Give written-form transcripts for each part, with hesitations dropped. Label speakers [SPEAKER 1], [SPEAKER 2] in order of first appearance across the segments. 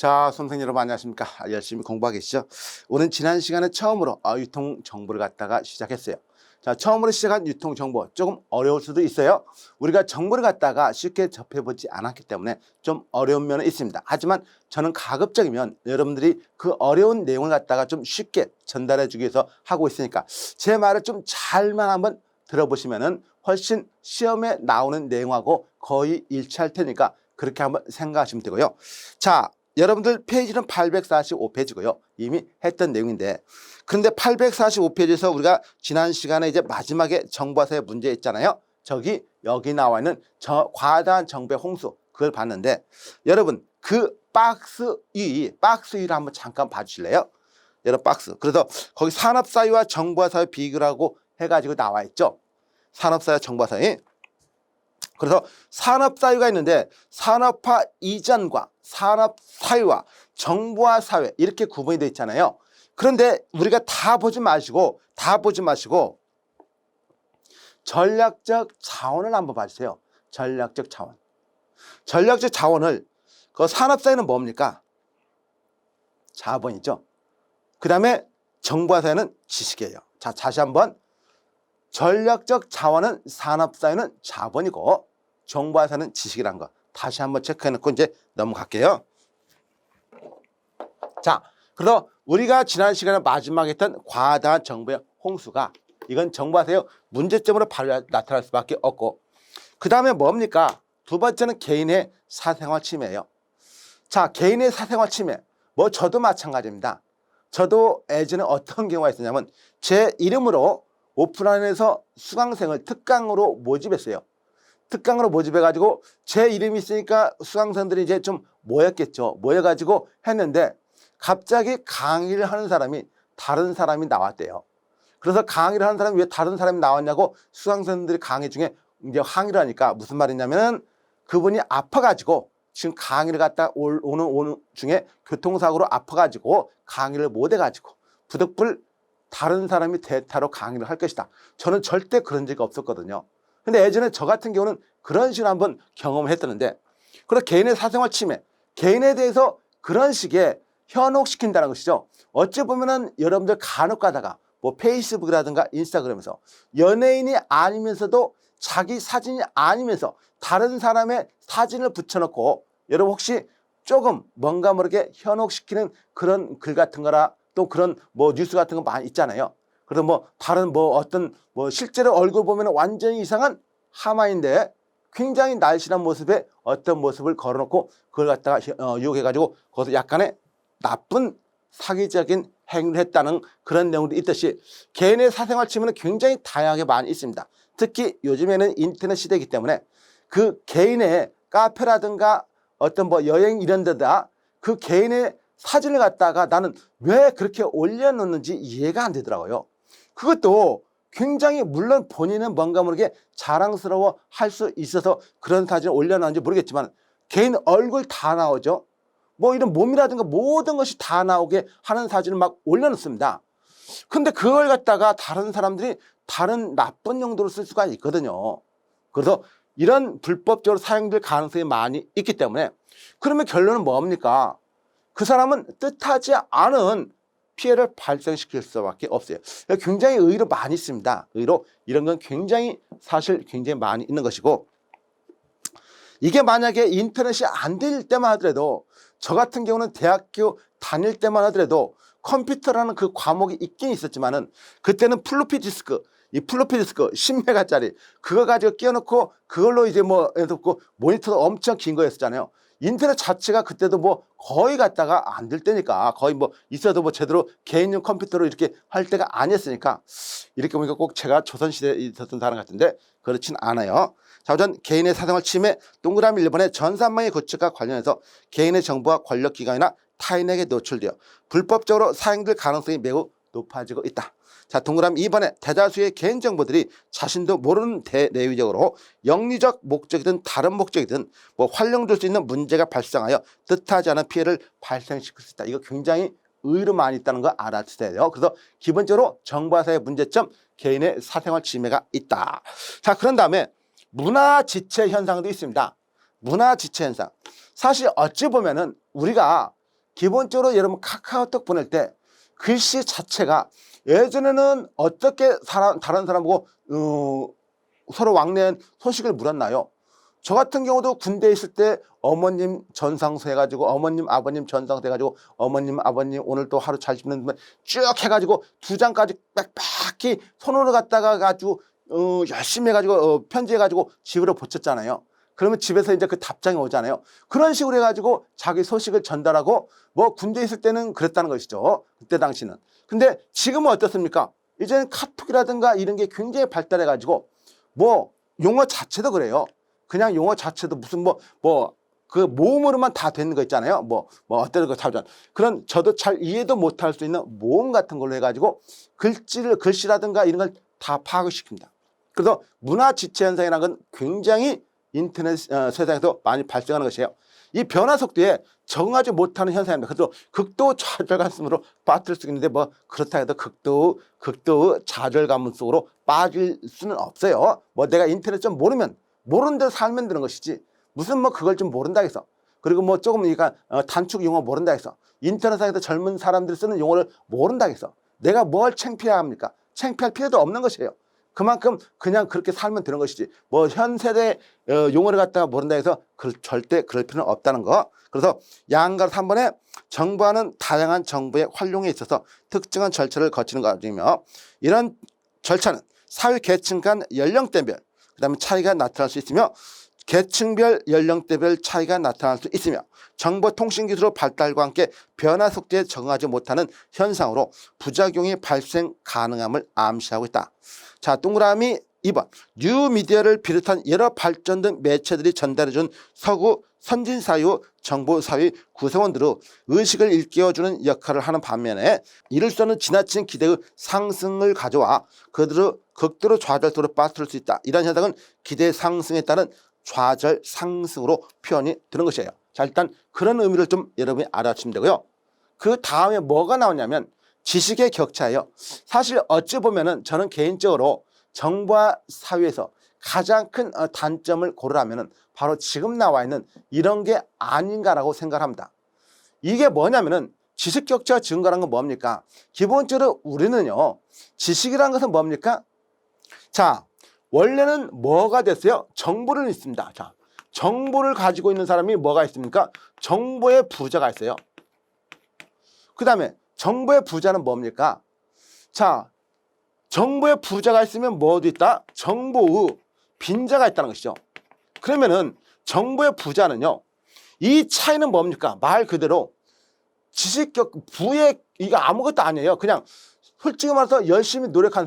[SPEAKER 1] 자, 수험생 여러분 안녕하십니까? 열심히 공부하고 계시죠? 오늘 지난 시간에 처음으로 유통 정보를 갖다가 시작했어요. 자, 처음으로 시작한 유통 정보 조금 어려울 수도 있어요. 우리가 정보를 갖다가 쉽게 접해보지 않았기 때문에 좀 어려운 면은 있습니다. 하지만 저는 가급적이면 여러분들이 그 어려운 내용을 갖다가 좀 쉽게 전달해 주기 위해서 하고 있으니까 제 말을 좀 잘만 한번 들어보시면은 훨씬 시험에 나오는 내용하고 거의 일치할 테니까 그렇게 한번 생각하시면 되고요. 자, 여러분들 페이지는 845페이지고요. 이미 했던 내용인데, 그런데 845페이지에서 우리가 지난 시간에 이제 마지막에 정보화사의 문제 있잖아요. 여기 나와 있는 과다한 정보의 홍수, 그걸 봤는데, 여러분 그 박스 위를 한번 잠깐 봐주실래요? 여러분 박스. 그래서 거기 산업사회와 정보화사의 비교라고 해가지고 나와 있죠. 산업사회와 정보화사회. 그래서 산업사회가 있는데 산업화 이전과 산업사회와 정보화사회 이렇게 구분이 되어 있잖아요. 그런데 우리가 다 보지 마시고 전략적 자원을 한번 봐주세요. 전략적 자원. 전략적 자원을 그 산업사회는 뭡니까? 자본이죠. 그 다음에 정보화사회는 지식이에요. 자, 다시 한번. 전략적 자원은 산업사회는 자본이고 정보화사회는 지식이라는 거 다시 한번 체크해놓고 이제 넘어갈게요. 자, 그래서 우리가 지난 시간에 마지막에 했던 과다한 정보의 홍수가 이건 정보화사회 문제점으로 바로 나타날 수밖에 없고, 그 다음에 뭡니까? 두 번째는 개인의 사생활 침해예요. 자, 개인의 사생활 침해. 뭐 저도 마찬가지입니다. 저도 예전에 어떤 경우가 있었냐면 제 이름으로 오프라인에서 수강생을 특강으로 모집했어요. 특강으로 모집해가지고 제 이름이 있으니까 수강생들이 이제 좀 모였겠죠. 모여가지고 했는데 갑자기 강의를 하는 사람이 다른 사람이 나왔대요. 그래서 강의를 하는 사람이 왜 다른 사람이 나왔냐고 수강생들이 강의 중에 이제 항의를 하니까 무슨 말이냐면은 그분이 아파가지고 지금 강의를 갔다 오는 중에 교통사고로 아파가지고 강의를 못 해가지고 부득불 다른 사람이 대타로 강의를 할 것이다. 저는 절대 그런 적이 없었거든요. 근데 예전에 저 같은 경우는 그런 식으로 한번 경험을 했었는데, 그래서 개인의 사생활 침해, 개인에 대해서 그런 식의 현혹시킨다는 것이죠. 어찌 보면은 여러분들 간혹 가다가 뭐 페이스북이라든가 인스타그램에서 연예인이 아니면서도 자기 사진이 아니면서 다른 사람의 사진을 붙여놓고 여러분 혹시 조금 뭔가 모르게 현혹시키는 그런 글 같은 거나 또 그런 뭐 뉴스 같은 거 많이 있잖아요. 그래서 뭐 다른 뭐 어떤 뭐 실제로 얼굴 보면 완전히 이상한 하마인데 굉장히 날씬한 모습에 어떤 모습을 걸어놓고 그걸 갖다가 유혹해가지고 거기서 약간의 나쁜 사기적인 행위를 했다는 그런 내용도 있듯이 개인의 사생활 침해는 굉장히 다양하게 많이 있습니다. 특히 요즘에는 인터넷 시대이기 때문에 그 개인의 카페라든가 어떤 뭐 여행 이런 데다 그 개인의 사진을 갖다가 나는 왜 그렇게 올려놓는지 이해가 안 되더라고요. 그것도 굉장히 물론 본인은 뭔가 모르게 자랑스러워 할 수 있어서 그런 사진을 올려놨는지 모르겠지만 개인 얼굴 다 나오죠. 뭐 이런 몸이라든가 모든 것이 다 나오게 하는 사진을 막 올려놓습니다. 근데 그걸 갖다가 다른 사람들이 다른 나쁜 용도로 쓸 수가 있거든요. 그래서 이런 불법적으로 사용될 가능성이 많이 있기 때문에 그러면 결론은 뭡니까? 그 사람은 뜻하지 않은 피해를 발생시킬 수밖에 없어요. 굉장히 의의로 많이 있습니다. 의의로 이런 건 굉장히 사실 굉장히 많이 있는 것이고, 이게 만약에 인터넷이 안 될 때만 하더라도 저 같은 경우는 대학교 다닐 때만 하더라도 컴퓨터라는 그 과목이 있긴 있었지만은 그때는 플로피 디스크 10메가짜리 그거 가지고 끼워놓고 그걸로 이제 뭐 모니터도 엄청 긴 거였잖아요. 인터넷 자체가 그때도 뭐 거의 갖다가 안 될 때니까 거의 뭐 있어도 뭐 제대로 개인용 컴퓨터로 이렇게 할 때가 아니었으니까 이렇게 보니까 꼭 제가 조선시대에 있었던 사람 같은데 그렇진 않아요. 자, 우선 개인의 사생활 침해 동그라미 1번의 전산망의 구축과 관련해서 개인의 정보와 권력기관이나 타인에게 노출되어 불법적으로 사용될 가능성이 매우 높아지고 있다. 자, 동그라미 2번에 대다수의 개인정보들이 자신도 모르는 대내외적으로 영리적 목적이든 다른 목적이든 뭐 활용될 수 있는 문제가 발생하여 뜻하지 않은 피해를 발생시킬 수 있다. 이거 굉장히 의의로 많이 있다는 거 알아주셔야 돼요. 그래서 기본적으로 정보화사의 문제점, 개인의 사생활 침해가 있다. 자, 그런 다음에 문화지체 현상도 있습니다. 문화지체 현상. 사실 어찌 보면은 우리가 기본적으로 여러분 카카오톡 보낼 때 글씨 자체가 예전에는 어떻게 다른 사람하고 서로 왕래한 소식을 물었나요? 저 같은 경우도 군대에 있을 때 어머님 전상서 해가지고 어머님 아버님 전상서 해가지고 어머님 아버님 오늘 또 하루 잘 지내는 쭉 해가지고 2장까지 빽빽히 손으로 갖다가 가지고 열심히 해가지고 편지해가지고 집으로 보냈잖아요. 그러면 집에서 이제 그 답장이 오잖아요. 그런 식으로 해가지고 자기 소식을 전달하고 뭐 군대에 있을 때는 그랬다는 것이죠. 그때 당시는. 근데 지금은 어떻습니까? 이제는 카톡이라든가 이런 게 굉장히 발달해가지고 뭐 용어 자체도 그래요. 그냥 용어 자체도 무슨 그 모음으로만 다 되는 거 있잖아요. 어떤 거 사전 그런 저도 잘 이해도 못할 수 있는 모음 같은 걸로 해가지고 글씨라든가 이런 걸 다 파악을 시킵니다. 그래서 문화 지체 현상이라는 건 굉장히 인터넷 세상에서 많이 발생하는 것이에요. 이 변화 속도에 적응하지 못하는 현상입니다. 그래서 극도 좌절감으로 빠질 수 있는데 뭐 그렇다 해도 극도 좌절감 속으로 빠질 수는 없어요. 뭐 내가 인터넷 좀 모르는 대로 살면 되는 것이지 무슨 뭐 그걸 좀 모른다 해서 그리고 뭐 조금 그러니까 단축 용어 모른다 해서 인터넷상에서 젊은 사람들이 쓰는 용어를 모른다 해서 내가 뭘 창피합니까? 창피할 필요도 없는 것이에요. 그만큼 그냥 그렇게 살면 되는 것이지 뭐 현 세대 용어를 갖다가 모른다 해서 절대 그럴 필요는 없다는 거. 그래서 양가로 3번에 정부와는 다양한 정부의 활용에 있어서 특정한 절차를 거치는 과정이며 이런 절차는 사회 계층 간 연령대별 그다음에 차이가 나타날 수 있으며 계층별 연령대별 차이가 나타날 수 있으며 정보통신기술의 발달과 함께 변화 속도에 적응하지 못하는 현상으로 부작용이 발생 가능함을 암시하고 있다. 자, 동그라미 2번 뉴미디어를 비롯한 여러 발전된 매체들이 전달해준 서구 선진사회 정보사회 구성원들의 의식을 일깨워주는 역할을 하는 반면에 이를 수 없는 지나친 기대의 상승을 가져와 그들의 극도로 좌절 속으로 빠뜨릴 수 있다. 이런 현상은 기대 상승에 따른 좌절 상승으로 표현이 되는 것이에요. 자, 일단 그런 의미를 좀 여러분이 알아주시면 되고요. 그 다음에 뭐가 나오냐면 지식의 격차예요. 사실 어찌 보면은 저는 개인적으로 정부와 사회에서 가장 큰 단점을 고르라면은 바로 지금 나와 있는 이런 게 아닌가라고 생각합니다. 이게 뭐냐면은 지식 격차가 증가라는 건 뭡니까? 기본적으로 우리는요, 지식이라는 것은 뭡니까? 자, 원래는 뭐가 됐어요? 정보를 있습니다. 자, 정보를 가지고 있는 사람이 뭐가 있습니까? 정보의 부자가 있어요. 그 다음에 정보의 부자는 뭡니까? 자, 정보의 부자가 있으면 뭐도 있다? 정보의 빈자가 있다는 것이죠. 그러면은 정보의 부자는요, 이 차이는 뭡니까? 말 그대로 부의 이게 아무것도 아니에요. 그냥 솔직히 말해서 열심히 노력한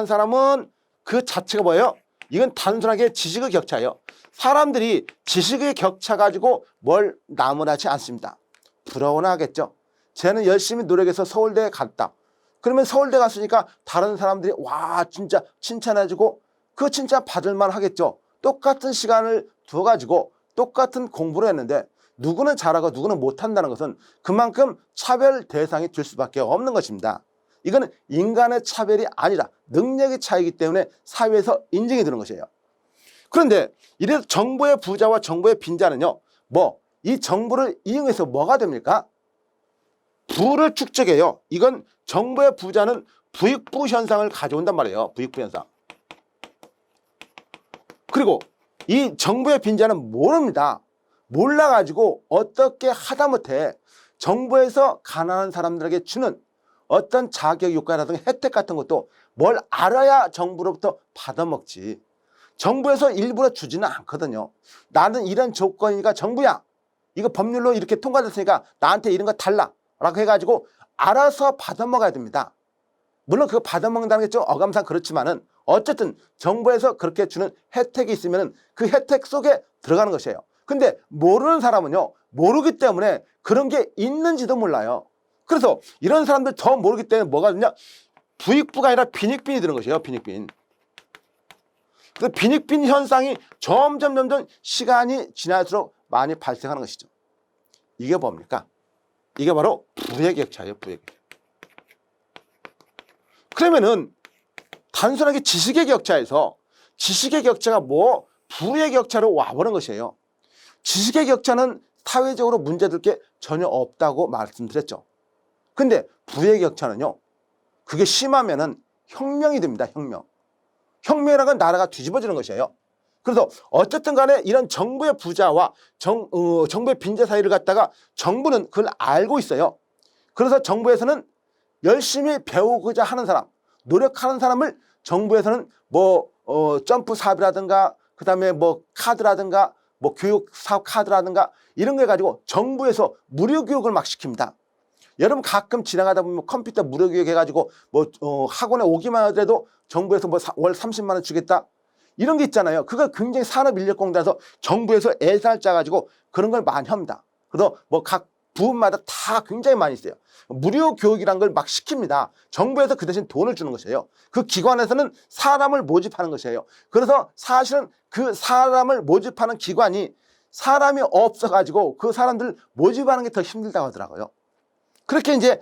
[SPEAKER 1] 사람은 그 자체가 뭐예요? 이건 단순하게 지식의 격차예요. 사람들이 지식의 격차 가지고 뭘 나무라지 않습니다. 부러워나 하겠죠. 쟤는 열심히 노력해서 서울대에 갔다. 그러면 서울대 갔으니까 다른 사람들이 와 진짜 칭찬해주고 그 칭찬 받을만 하겠죠. 똑같은 시간을 두어가지고 똑같은 공부를 했는데 누구는 잘하고 누구는 못한다는 것은 그만큼 차별 대상이 될 수밖에 없는 것입니다. 이거는 인간의 차별이 아니라 능력의 차이이기 때문에 사회에서 인정이 되는 것이에요. 그런데 이래서 정보의 부자와 정보의 빈자는요, 이 정보를 이용해서 뭐가 됩니까? 부를 축적해요. 이건 정보의 부자는 부익부 현상을 가져온단 말이에요. 부익부 현상. 그리고 이 정보의 빈자는 모릅니다. 몰라가지고 어떻게 하다못해 정부에서 가난한 사람들에게 주는 어떤 자격 요건이라든가 혜택 같은 것도 뭘 알아야 정부로부터 받아먹지. 정부에서 일부러 주지는 않거든요. 나는 이런 조건이니까 정부야, 이거 법률로 이렇게 통과됐으니까 나한테 이런 거 달라 라고 해가지고 알아서 받아먹어야 됩니다. 물론 그거 받아먹는다는 게 좀 어감상 그렇지만은 어쨌든 정부에서 그렇게 주는 혜택이 있으면 그 혜택 속에 들어가는 것이에요. 근데 모르는 사람은요, 모르기 때문에 그런 게 있는지도 몰라요. 그래서 이런 사람들 더 모르기 때문에 뭐가 되냐? 부익부가 아니라 빈익빈이 되는 것이에요. 빈익빈. 그래서 빈익빈 현상이 점점 시간이 지날수록 많이 발생하는 것이죠. 이게 뭡니까? 이게 바로 부의 격차예요. 부의 격차. 그러면은 단순하게 지식의 격차에서 지식의 격차가 부의 격차로 와버린 것이에요. 지식의 격차는 사회적으로 문제될 게 전혀 없다고 말씀드렸죠. 근데 부의 격차는요, 그게 심하면은 혁명이 됩니다. 혁명이라는 건 나라가 뒤집어지는 것이에요. 그래서 어쨌든 간에 이런 정부의 부자와 정부의 빈자 사이를 갖다가 정부는 그걸 알고 있어요. 그래서 정부에서는 열심히 배우고자 하는 사람, 노력하는 사람을 정부에서는 점프 사업이라든가 그다음에 카드라든가 교육 사업 카드라든가 이런 거 가지고 정부에서 무료 교육을 막 시킵니다. 여러분 가끔 지나가다 보면 컴퓨터 무료 교육 해가지고 학원에 오기만 하더라도 정부에서 월 30만 원 주겠다 이런 게 있잖아요. 그걸 굉장히 산업인력공단에서 정부에서 예산을 짜가지고 그런 걸 많이 합니다. 그래서 각 부문마다 다 굉장히 많이 있어요. 무료 교육이란 걸 막 시킵니다. 정부에서 그 대신 돈을 주는 것이에요. 그 기관에서는 사람을 모집하는 것이에요. 그래서 사실은 그 사람을 모집하는 기관이 사람이 없어가지고 그 사람들 모집하는 게 더 힘들다고 하더라고요. 그렇게 이제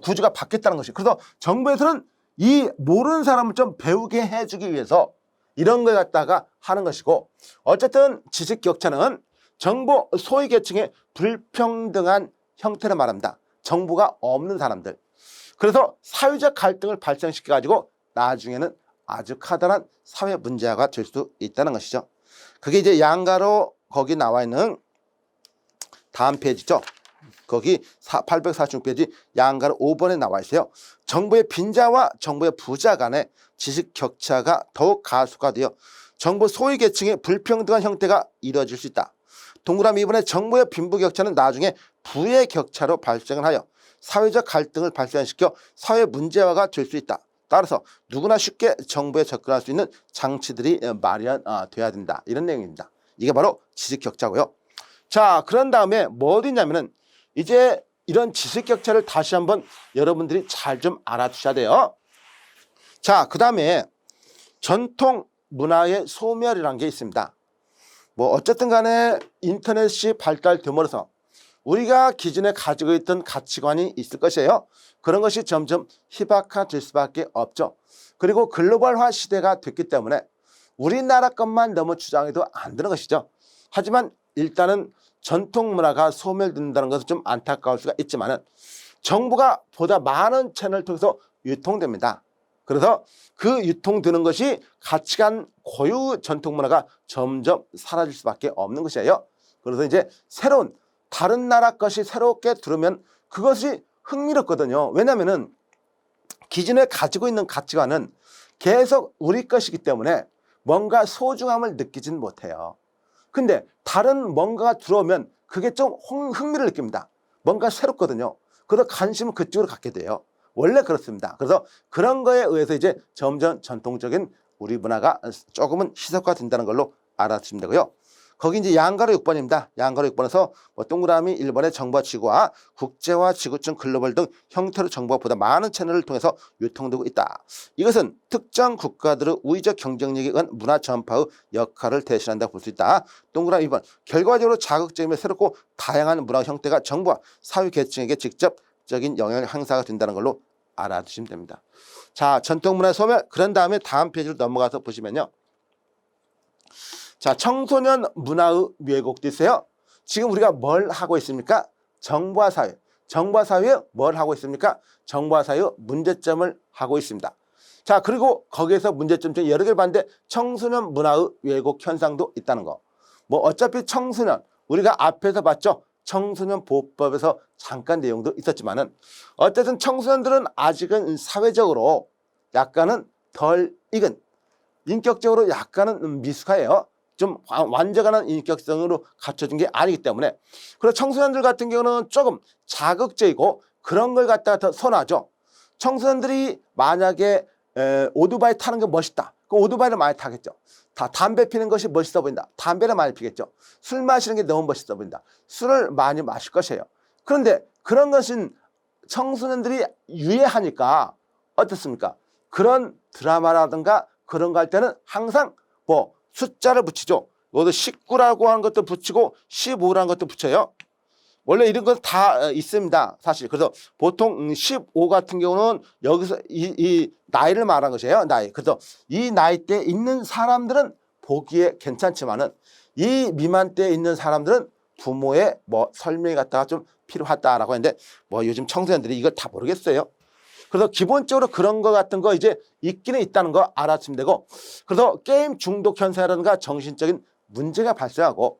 [SPEAKER 1] 구조가 바뀌었다는 것이에요. 그래서 정부에서는 이 모르는 사람을 좀 배우게 해주기 위해서 이런 걸 갖다가 하는 것이고, 어쨌든 지식 격차는 정보 소위 계층의 불평등한 형태를 말합니다. 정보가 없는 사람들. 그래서 사회적 갈등을 발생시켜 가지고 나중에는 아주 커다란 사회 문제가 될 수 있다는 것이죠. 그게 이제 양가로 거기 나와 있는 다음 페이지죠. 거기 846페이지 양가로 5번에 나와 있어요. 정부의 빈자와 정부의 부자 간의 지식 격차가 더욱 가속화되어 정부 소위 계층의 불평등한 형태가 이루어질 수 있다. 동그라미 2번의 정부의 빈부 격차는 나중에 부의 격차로 발생을 하여 사회적 갈등을 발생시켜 사회 문제화가 될 수 있다. 따라서 누구나 쉽게 정부에 접근할 수 있는 장치들이 마련돼야 된다. 이런 내용입니다. 이게 바로 지식 격차고요. 자, 그런 다음에 뭐 어디 있냐면은 이제 이런 지식 격차를 다시 한번 여러분들이 잘 좀 알아두셔야 돼요. 자, 그 다음에 전통 문화의 소멸이라는 게 있습니다. 어쨌든 간에 인터넷이 발달됨으로써 우리가 기존에 가지고 있던 가치관이 있을 것이에요. 그런 것이 점점 희박화될 수밖에 없죠. 그리고 글로벌화 시대가 됐기 때문에 우리나라 것만 너무 주장해도 안 되는 것이죠. 하지만 일단은 전통 문화가 소멸된다는 것은 좀 안타까울 수가 있지만은 정부가 보다 많은 채널을 통해서 유통됩니다. 그래서 그 유통되는 것이 가치관 고유 전통 문화가 점점 사라질 수밖에 없는 것이에요. 그래서 이제 새로운 다른 나라 것이 새롭게 들으면 그것이 흥미롭거든요. 왜냐하면은 기존에 가지고 있는 가치관은 계속 우리 것이기 때문에 뭔가 소중함을 느끼지는 못해요. 근데 다른 뭔가가 들어오면 그게 좀 흥미를 느낍니다. 뭔가 새롭거든요. 그래서 관심을 그쪽으로 갖게 돼요. 원래 그렇습니다. 그래서 그런 거에 의해서 이제 점점 전통적인 우리 문화가 조금은 희석화된다는 걸로 알아주시면 되고요. 거기 이제 양가로 6번입니다. 양가로 6번에서 동그라미 1번의 정보와 지구와 국제화, 지구촌, 글로벌 등 형태로 정보가 보다 많은 채널을 통해서 유통되고 있다. 이것은 특정 국가들의 우위적 경쟁력에 의한 문화 전파의 역할을 대신한다고 볼 수 있다. 동그라미 2번 결과적으로 자극적이며 새롭고 다양한 문화 형태가 정부와 사회 계층에게 직접적인 영향을 행사가 된다는 걸로 알아두시면 됩니다. 자, 전통문화 소멸. 그런 다음에 다음 페이지로 넘어가서 보시면요. 자, 청소년 문화의 왜곡도 있어요. 지금 우리가 뭘 하고 있습니까? 정보화 사회. 정보화 사회에 뭘 하고 있습니까? 정보화 사회의 문제점을 하고 있습니다. 자, 그리고 거기에서 문제점 중에 여러 개를 봤는데 청소년 문화의 왜곡 현상도 있다는 거. 어차피 청소년, 우리가 앞에서 봤죠? 청소년 보호법에서 잠깐 내용도 있었지만은 어쨌든 청소년들은 아직은 사회적으로 약간은 덜 익은, 인격적으로 약간은 미숙해요. 좀 완전한 인격성으로 갖춰진 게 아니기 때문에. 그래서 청소년들 같은 경우는 조금 자극적이고 그런 걸 갖다가 더 선호하죠. 청소년들이 만약에 오토바이 타는 게 멋있다. 그럼 오토바이를 많이 타겠죠. 담배 피는 것이 멋있어 보인다. 담배를 많이 피겠죠. 술 마시는 게 너무 멋있어 보인다. 술을 많이 마실 것이에요. 그런데 그런 것은 청소년들이 유해하니까 어떻습니까? 그런 드라마라든가 그런 거 할 때는 항상 숫자를 붙이죠. 여기도 19라고 하는 것도 붙이고 15라는 것도 붙여요. 원래 이런 건 다 있습니다. 사실. 그래서 보통 15 같은 경우는 여기서 이 나이를 말한 것이에요. 나이. 그래서 이 나이대에 있는 사람들은 보기에 괜찮지만은 이 미만대에 있는 사람들은 부모의 뭐 설명이 갖다가 좀 필요하다라고 했는데 뭐 요즘 청소년들이 이걸 다 모르겠어요. 그래서 기본적으로 그런 거 같은 거 이제 있기는 있다는 거 알아주면 되고, 그래서 게임 중독 현상이라든가 정신적인 문제가 발생하고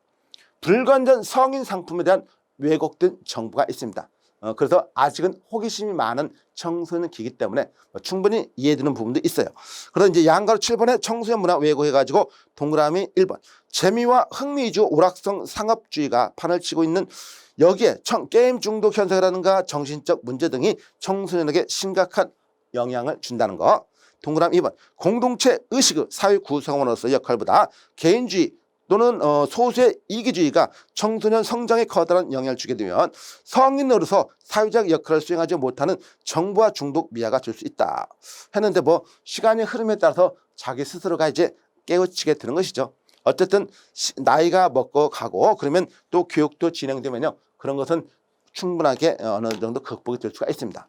[SPEAKER 1] 불건전 성인 상품에 대한 왜곡된 정보가 있습니다. 그래서 아직은 호기심이 많은 청소년기이기 때문에 충분히 이해되는 부분도 있어요. 그래서 이제 양가로 7번에 청소년 문화 왜곡해가지고 동그라미 1번 재미와 흥미 위주 오락성 상업주의가 판을 치고 있는 여기에 게임 중독 현상이라든가 정신적 문제 등이 청소년에게 심각한 영향을 준다는 거. 동그라미 2번 공동체 의식의 사회 구성원으로서 역할보다 개인주의 또는 소수의 이기주의가 청소년 성장에 커다란 영향을 주게 되면 성인으로서 사회적 역할을 수행하지 못하는 정보와 중독 미화가 될 수 있다 했는데, 뭐 시간의 흐름에 따라서 자기 스스로가 이제 깨우치게 되는 것이죠. 어쨌든 나이가 먹고 가고 그러면 또 교육도 진행되면요, 그런 것은 충분하게 어느 정도 극복이 될 수가 있습니다.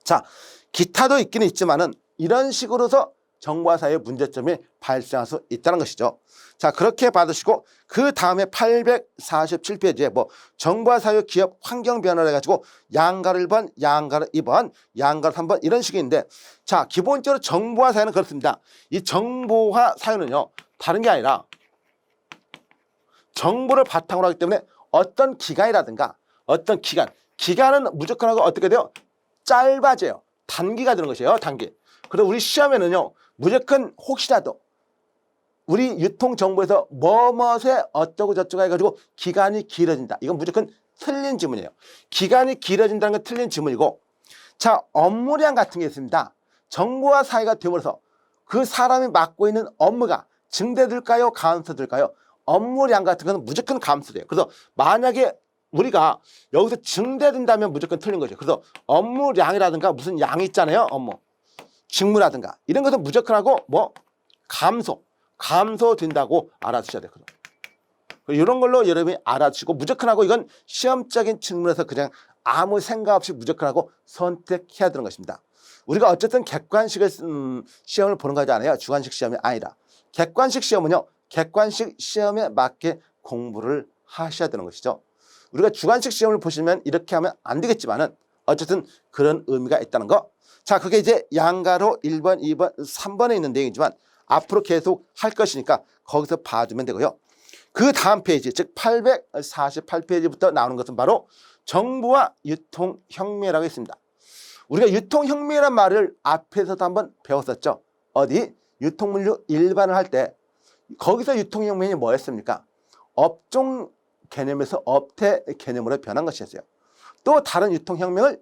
[SPEAKER 1] 자, 기타도 있기는 있지만은 이런 식으로서 정보화 사회의 문제점이 발생할 수 있다는 것이죠. 자, 그렇게 받으시고 그 다음에 847페이지에 뭐 정보화 사회 기업 환경 변화를 해가지고 양가를 1번, 양가를 2번, 양가를 3번 이런 식인데, 자, 기본적으로 정보화 사회는 그렇습니다. 이 정보화 사회는요, 다른 게 아니라 정보를 바탕으로 하기 때문에 어떤 기간이라든가 어떤 기간은 무조건 하고 어떻게 돼요? 짧아져요. 단기가 되는 것이에요. 단기. 그래서 우리 시험에는요, 무조건 혹시라도 우리 유통정보에서 뭐뭐에 어쩌고 저쩌고 해가지고 기간이 길어진다, 이건 무조건 틀린 지문이에요. 기간이 길어진다는 건 틀린 지문이고, 자, 업무량 같은 게 있습니다. 정보화 사회가 됨으로써 그 사람이 맡고 있는 업무가 증대될까요? 감소될까요? 업무량 같은 건 무조건 감소돼요. 그래서 만약에 우리가 여기서 증대된다면 무조건 틀린 거죠. 그래서 업무량이라든가 무슨 양이 있잖아요. 업무 직무라든가 이런 것은 무조건 하고 뭐 감소된다고 알아두셔야 돼요. 이런 걸로 여러분이 알아주시고 무조건 하고, 이건 시험적인 측면에서 그냥 아무 생각 없이 무조건 하고 선택해야 되는 것입니다. 우리가 어쨌든 객관식을 시험을 보는 거지 않아요. 주관식 시험이 아니라. 객관식 시험은요, 객관식 시험에 맞게 공부를 하셔야 되는 것이죠. 우리가 주관식 시험을 보시면 이렇게 하면 안 되겠지만은 어쨌든 그런 의미가 있다는 거. 자, 그게 이제 양가로 1번, 2번, 3번에 있는 내용이지만 앞으로 계속 할 것이니까 거기서 봐주면 되고요. 그 다음 페이지, 즉 848페이지부터 나오는 것은 바로 정보와 유통혁명이라고 있습니다. 우리가 유통혁명이라는 말을 앞에서도 한번 배웠었죠. 어디? 유통물류 일반을 할 때 거기서 유통혁명이 뭐였습니까? 업종 개념에서 업태 개념으로 변한 것이었어요. 또 다른 유통혁명을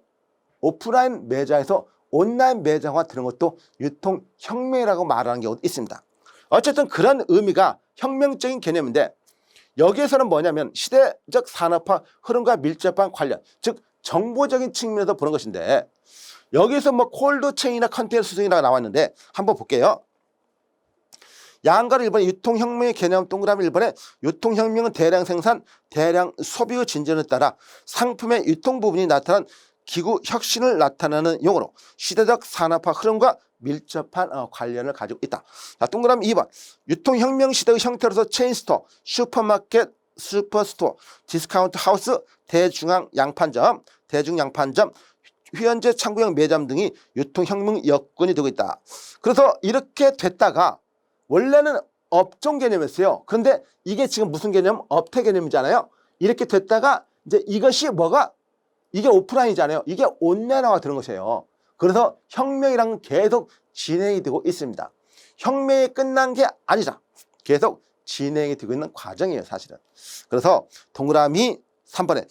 [SPEAKER 1] 오프라인 매장에서 온라인 매장화 되는 것도 유통혁명이라고 말하는 경우도 있습니다. 어쨌든 그런 의미가 혁명적인 개념인데, 여기에서는 뭐냐면 시대적 산업화 흐름과 밀접한 관련, 즉 정보적인 측면에서 보는 것인데, 여기에서 뭐 콜드체인이나 컨테이너 수송이라고 나왔는데 한번 볼게요. 양가로 1번에 유통혁명의 개념 동그라미 1번에 유통혁명은 대량 생산, 대량 소비의 진전에 따라 상품의 유통 부분이 나타난 기구 혁신을 나타내는 용어로 시대적 산업화 흐름과 밀접한 관련을 가지고 있다. 자, 동그라미 2번 유통혁명 시대의 형태로서 체인스토어, 슈퍼마켓, 슈퍼스토어, 디스카운트 하우스, 대중양판점, 현재 창구형 매점 등이 유통혁명 여건이 되고 있다. 그래서 이렇게 됐다가 원래는 업종 개념이었어요. 그런데 이게 지금 무슨 개념? 업태 개념이잖아요. 이렇게 됐다가 이제 이것이 뭐가? 이게 오프라인이잖아요. 이게 온라인화가 되는 것이에요. 그래서 혁명이란 계속 진행이 되고 있습니다. 혁명이 끝난 게 아니라 계속 진행이 되고 있는 과정이에요, 사실은. 그래서 동그라미 3번에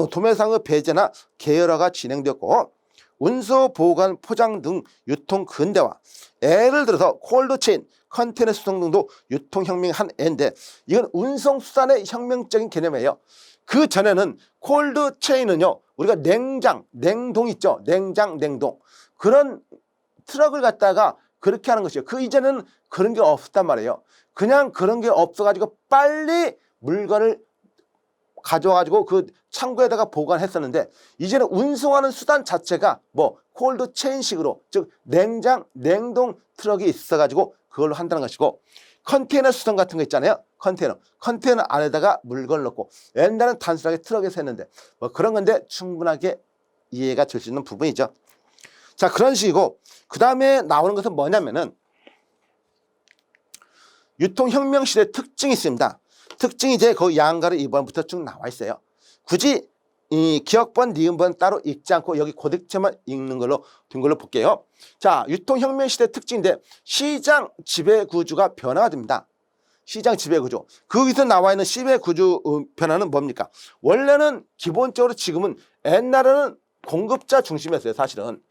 [SPEAKER 1] 도매상의 배제나 계열화가 진행되었고, 운수, 보관, 포장 등 유통 근대화, 예를 들어서 콜드체인, 컨테이너 수송 등도 유통혁명의 한 예인데, 이건 운송수단의 혁명적인 개념이에요. 그 전에는 콜드체인은요, 우리가 냉동 있죠. 냉동. 그런 트럭을 갖다가 그렇게 하는 것이에요. 그 이전에는 그런 게 없었단 말이에요. 그냥 그런 게 없어가지고 빨리 물건을 가져와가지고 그 창고에다가 보관했었는데, 이제는 운송하는 수단 자체가 뭐 콜드체인식으로, 즉 냉동 트럭이 있어가지고 그걸로 한다는 것이고, 컨테이너 수송 같은 거 있잖아요. 컨테이너 안에다가 물건을 넣고 옛날엔 단순하게 트럭에서 했는데 뭐 그런 건데 충분하게 이해가 될 수 있는 부분이죠. 자, 그런 식이고 그 다음에 나오는 것은 뭐냐면은 유통혁명 시대 특징이 있습니다. 특징이 이제 거기 양가로 2번부터 쭉 나와 있어요. 굳이 이 기억번, 니은번 따로 읽지 않고 여기 고딕체만 읽는 걸로 둔 걸로 볼게요. 자, 유통혁명 시대 특징인데 시장 지배구조가 변화가 됩니다. 시장 지배구조. 거기서 나와 있는 지배구조 변화는 뭡니까? 원래는 기본적으로 지금은 옛날에는 공급자 중심이었어요, 사실은.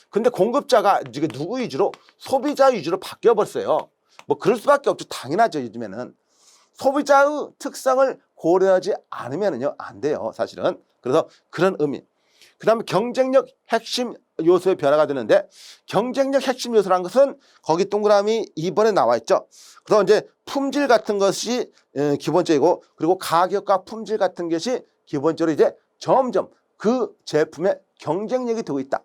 [SPEAKER 1] 근데 공급자가 이제 누구 위주로? 소비자 위주로 바뀌어버렸어요. 뭐 그럴 수밖에 없죠. 당연하죠. 요즘에는. 소비자의 특성을 고려하지 않으면요 안 돼요, 사실은. 그래서 그런 의미. 그 다음에 경쟁력 핵심 요소의 변화가 되는데 경쟁력 핵심 요소란 것은 거기 동그라미 2번에 나와 있죠. 그래서 이제 품질 같은 것이 기본적이고 그리고 가격과 품질 같은 것이 기본적으로 이제 점점 그 제품의 경쟁력이 되고 있다.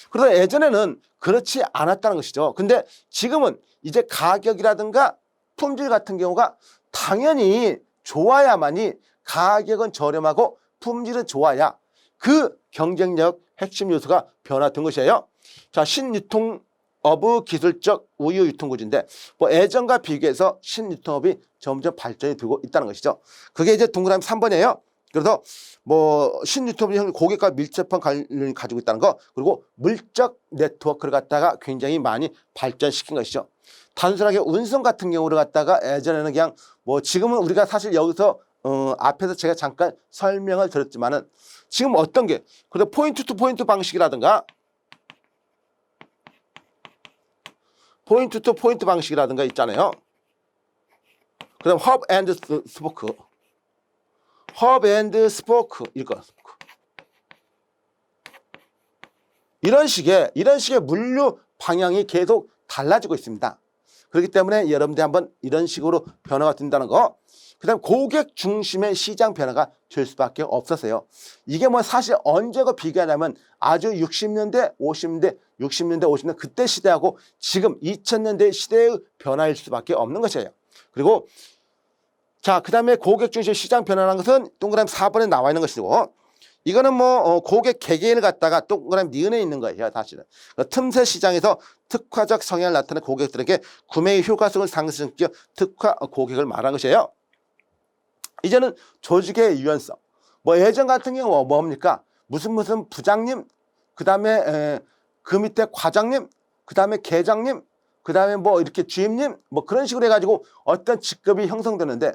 [SPEAKER 1] 그래서 예전에는 그렇지 않았다는 것이죠. 근데 지금은 이제 가격이라든가 품질 같은 경우가 당연히 좋아야만이 가격은 저렴하고 품질은 좋아야 그 경쟁력 핵심 요소가 변화된 것이에요. 자, 신유통업의 기술적 우유 유통구조인데 뭐 예전과 비교해서 신유통업이 점점 발전이 되고 있다는 것이죠. 그게 이제 동그라미 3번이에요. 그래서 뭐 신유통업이 고객과 밀접한 관련을 가지고 있다는 거 그리고 물적 네트워크를 갖다가 굉장히 많이 발전시킨 것이죠. 단순하게 운송 같은 경우를 갖다가 예전에는 그냥 뭐 지금은 우리가 사실 여기서 앞에서 제가 잠깐 설명을 드렸지만은 지금 어떤 게 그래서 포인트 투 포인트 방식이라든가 포인트 투 포인트 방식이라든가 있잖아요. 그다음 허브 앤드 스포크 허브 앤드 스포크 이거 이런 식의 물류 방향이 계속 달라지고 있습니다. 그렇기 때문에 여러분들이 한번 이런 식으로 변화가 된다는 거. 그 다음 고객 중심의 시장 변화가 될 수밖에 없었어요. 이게 뭐 사실 언제가 비교하냐면 아주 60년대, 50년대, 60년대, 50년대 그때 시대하고 지금 2000년대 시대의 변화일 수밖에 없는 것이에요. 그리고 자, 그 다음에 고객 중심 시장 변화라는 것은 동그라미 4번에 나와 있는 것이고 이거는 뭐 고객 개개인을 갖다가 동그라미 니은에 있는 거예요. 사실은 틈새 시장에서 특화적 성향을 나타낸 고객들에게 구매의 효과성을 상승시켜 특화 고객을 말한 것이에요. 이제는 조직의 유연성. 뭐 예전 같은 경우 뭡니까? 무슨 부장님, 그 다음에 그 밑에 과장님, 그 다음에 계장님, 그 다음에 뭐 이렇게 주임님, 뭐 그런 식으로 해가지고 어떤 직급이 형성되는데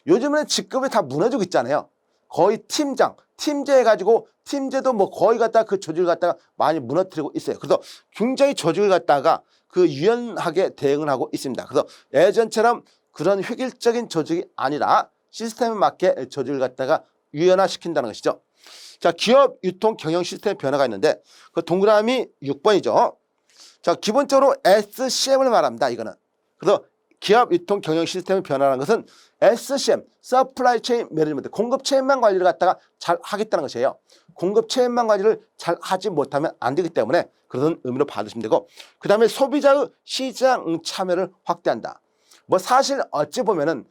[SPEAKER 1] 요즘에는 직급이 다 무너지고 있잖아요. 거의 팀장, 팀제 해가지고 팀제도 뭐 거의 갖다가 그 조직을 갖다가 많이 무너뜨리고 있어요. 그래서 굉장히 조직을 갖다가 그 유연하게 대응을 하고 있습니다. 그래서 예전처럼 그런 획일적인 조직이 아니라 시스템에 맞게 조직을 갖다가 유연화시킨다는 것이죠. 자, 기업 유통 경영 시스템의 변화가 있는데 그 동그라미 6번이죠. 자, 기본적으로 SCM을 말합니다. 이거는. 그래서 기업 유통 경영 시스템의 변화라는 것은 SCM, Supply Chain Management, 공급 체인망 관리를 갖다가 잘 하겠다는 것이에요. 공급 체인망 관리를 잘 하지 못하면 안 되기 때문에 그런 의미로 받으시면 되고 그 다음에 소비자의 시장 참여를 확대한다. 뭐 사실 어찌 보면은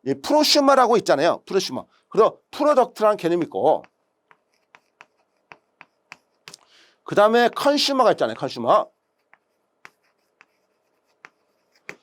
[SPEAKER 1] 이 프로슈머라고 있잖아요. 프로슈머. 그래서 프로덕트라는 개념이 있고 그 다음에 컨슈머가 있잖아요. 컨슈머.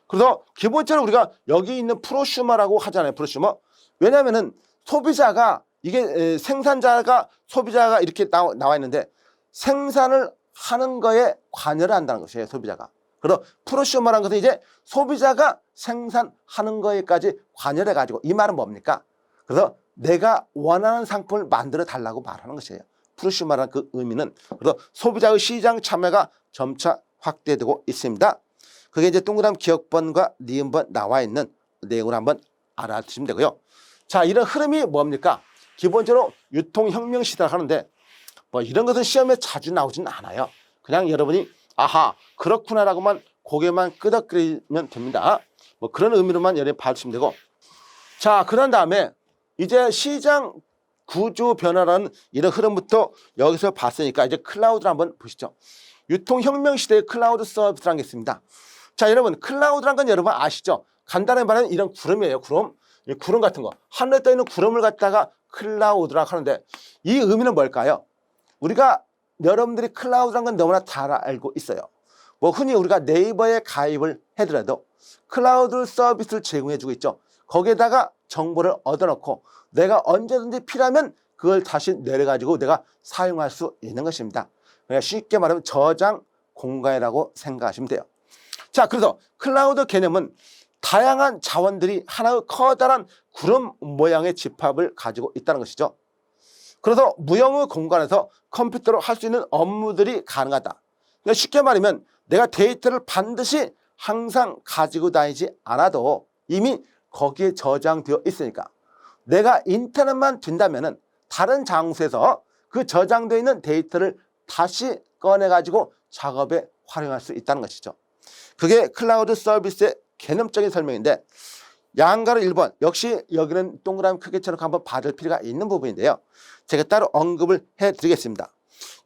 [SPEAKER 1] 그래서 기본적으로 우리가 여기 있는 프로슈머라고 하잖아요. 프로슈머. 왜냐하면은 소비자가 이게 생산자가 소비자가 이렇게 나와 있는데 생산을 하는 거에 관여를 한다는 것이에요. 소비자가. 그래서 프로슈머라는 것은 이제 소비자가 생산하는 거에까지 관여를 해가지고 이 말은 뭡니까? 그래서 내가 원하는 상품을 만들어 달라고 말하는 것이에요. 프로슈머라는 그 의미는. 그래서 소비자의 시장 참여가 점차 확대되고 있습니다. 그게 이제 동그라미 기억번과 니은번 나와 있는 내용을 한번 알아두시면 되고요. 자, 이런 흐름이 뭡니까? 기본적으로 유통혁명 시대를 하는데 뭐 이런 것은 시험에 자주 나오지는 않아요. 그냥 여러분이 아하 그렇구나라고만 고개만 끄덕거리면 됩니다. 뭐 그런 의미로만 여러분이 봐주시면 되고 자, 그런 다음에 이제 시장 구조 변화라는 이런 흐름부터 여기서 봤으니까 이제 클라우드를 한번 보시죠. 유통혁명 시대의 클라우드 서비스라는 게 있습니다. 자, 여러분 클라우드란 건 여러분 아시죠? 간단하게 말하면 이런 구름이에요. 구름. 이 구름 같은 거, 하늘에 떠 있는 구름을 갖다가 클라우드라고 하는데 이 의미는 뭘까요? 우리가 여러분들이 클라우드란 건 너무나 잘 알고 있어요. 뭐 흔히 우리가 네이버에 가입을 해더라도 클라우드 서비스를 제공해주고 있죠. 거기에다가 정보를 얻어놓고 내가 언제든지 필요하면 그걸 다시 내려가지고 내가 사용할 수 있는 것입니다. 그러니까 쉽게 말하면 저장 공간이라고 생각하시면 돼요. 자, 그래서 클라우드 개념은 다양한 자원들이 하나의 커다란 구름 모양의 집합을 가지고 있다는 것이죠. 그래서 무형의 공간에서 컴퓨터로 할 수 있는 업무들이 가능하다. 그러니까 쉽게 말하면 내가 데이터를 반드시 항상 가지고 다니지 않아도 이미 거기에 저장되어 있으니까 내가 인터넷만 된다면은 다른 장소에서 그 저장되어 있는 데이터를 다시 꺼내가지고 작업에 활용할 수 있다는 것이죠. 그게 클라우드 서비스의 개념적인 설명인데 양가로 1번 역시 여기는 동그라미 크게 쳐놓고 한번 받을 필요가 있는 부분인데요. 제가 따로 언급을 해드리겠습니다.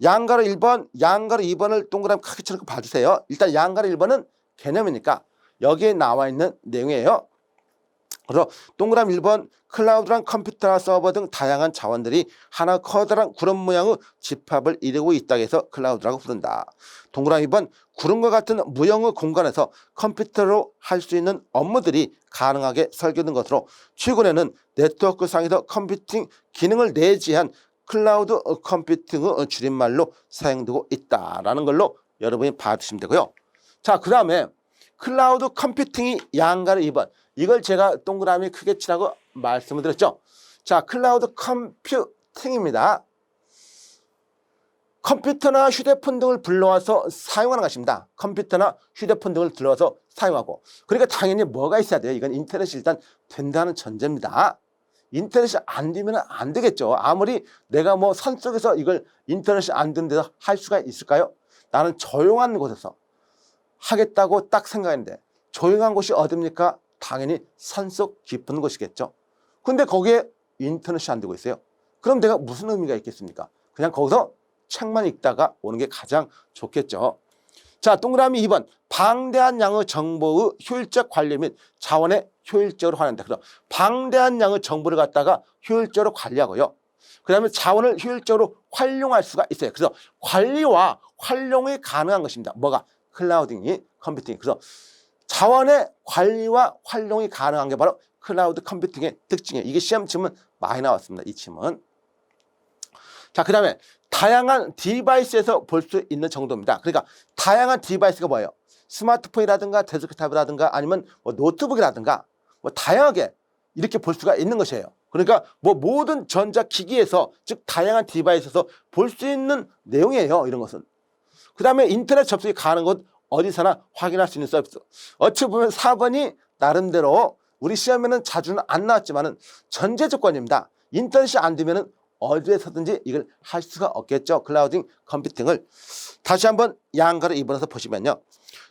[SPEAKER 1] 양가로 1번, 양가로 2번을 동그라미 크게 쳐놓고 봐주세요. 일단 양가로 1번은 개념이니까 여기에 나와 있는 내용이에요. 그래서 동그라미 1번 클라우드란 컴퓨터나 서버 등 다양한 자원들이 하나 커다란 구름 모양의 집합을 이루고 있다고 해서 클라우드라고 부른다. 동그라미 2번 구름과 같은 무형의 공간에서 컴퓨터로 할 수 있는 업무들이 가능하게 설계된 것으로 최근에는 네트워크 상에서 컴퓨팅 기능을 내재한 클라우드 컴퓨팅의 줄임말로 사용되고 있다라는 걸로 여러분이 봐주시면 되고요. 자, 그 다음에 클라우드 컴퓨팅이 양가로 2번 이걸 제가 동그라미 크게 치라고 말씀을 드렸죠. 자, 클라우드 컴퓨팅입니다. 컴퓨터나 휴대폰 등을 불러와서 사용하는 것입니다. 컴퓨터나 휴대폰 등을 불러와서 사용하고 그러니까 당연히 뭐가 있어야 돼요. 이건 인터넷이 일단 된다는 전제입니다. 인터넷이 안 되면 안 되겠죠. 아무리 내가 뭐 산속에서 이걸 인터넷이 안 되는 데서 할 수가 있을까요? 나는 조용한 곳에서 하겠다고 딱 생각했는데 조용한 곳이 어딥니까? 당연히 산속 깊은 곳이겠죠. 근데 거기에 인터넷이 안 되고 있어요. 그럼 내가 무슨 의미가 있겠습니까? 그냥 거기서 책만 읽다가 오는 게 가장 좋겠죠. 자, 동그라미 2번 방대한 양의 정보의 효율적 관리 및 자원의 효율적으로 활용한다. 그래서 방대한 양의 정보를 갖다가 효율적으로 관리하고요. 그 다음에 자원을 효율적으로 활용할 수가 있어요. 그래서 관리와 활용이 가능한 것입니다. 뭐가? 클라우딩이 컴퓨팅. 그래서 자원의 관리와 활용이 가능한 게 바로 클라우드 컴퓨팅의 특징이에요. 이게 시험 질문 많이 나왔습니다. 이 질문. 자, 그 다음에 다양한 디바이스에서 볼 수 있는 정도입니다. 그러니까 다양한 디바이스가 뭐예요? 스마트폰이라든가 데스크탑이라든가 아니면 뭐 노트북이라든가 뭐 다양하게 이렇게 볼 수가 있는 것이에요. 그러니까 뭐 모든 전자기기에서 즉 다양한 디바이스에서 볼 수 있는 내용이에요. 이런 것은. 그 다음에 인터넷 접속이 가능한 곳 어디서나 확인할 수 있는 서비스. 어찌 보면 4번이 나름대로 우리 시험에는 자주는 안 나왔지만은 전제 조건입니다. 인터넷이 안 되면은 어디에서든지 이걸 할 수가 없겠죠. 클라우딩 컴퓨팅을. 다시 한번 양가로 2번에서 보시면요.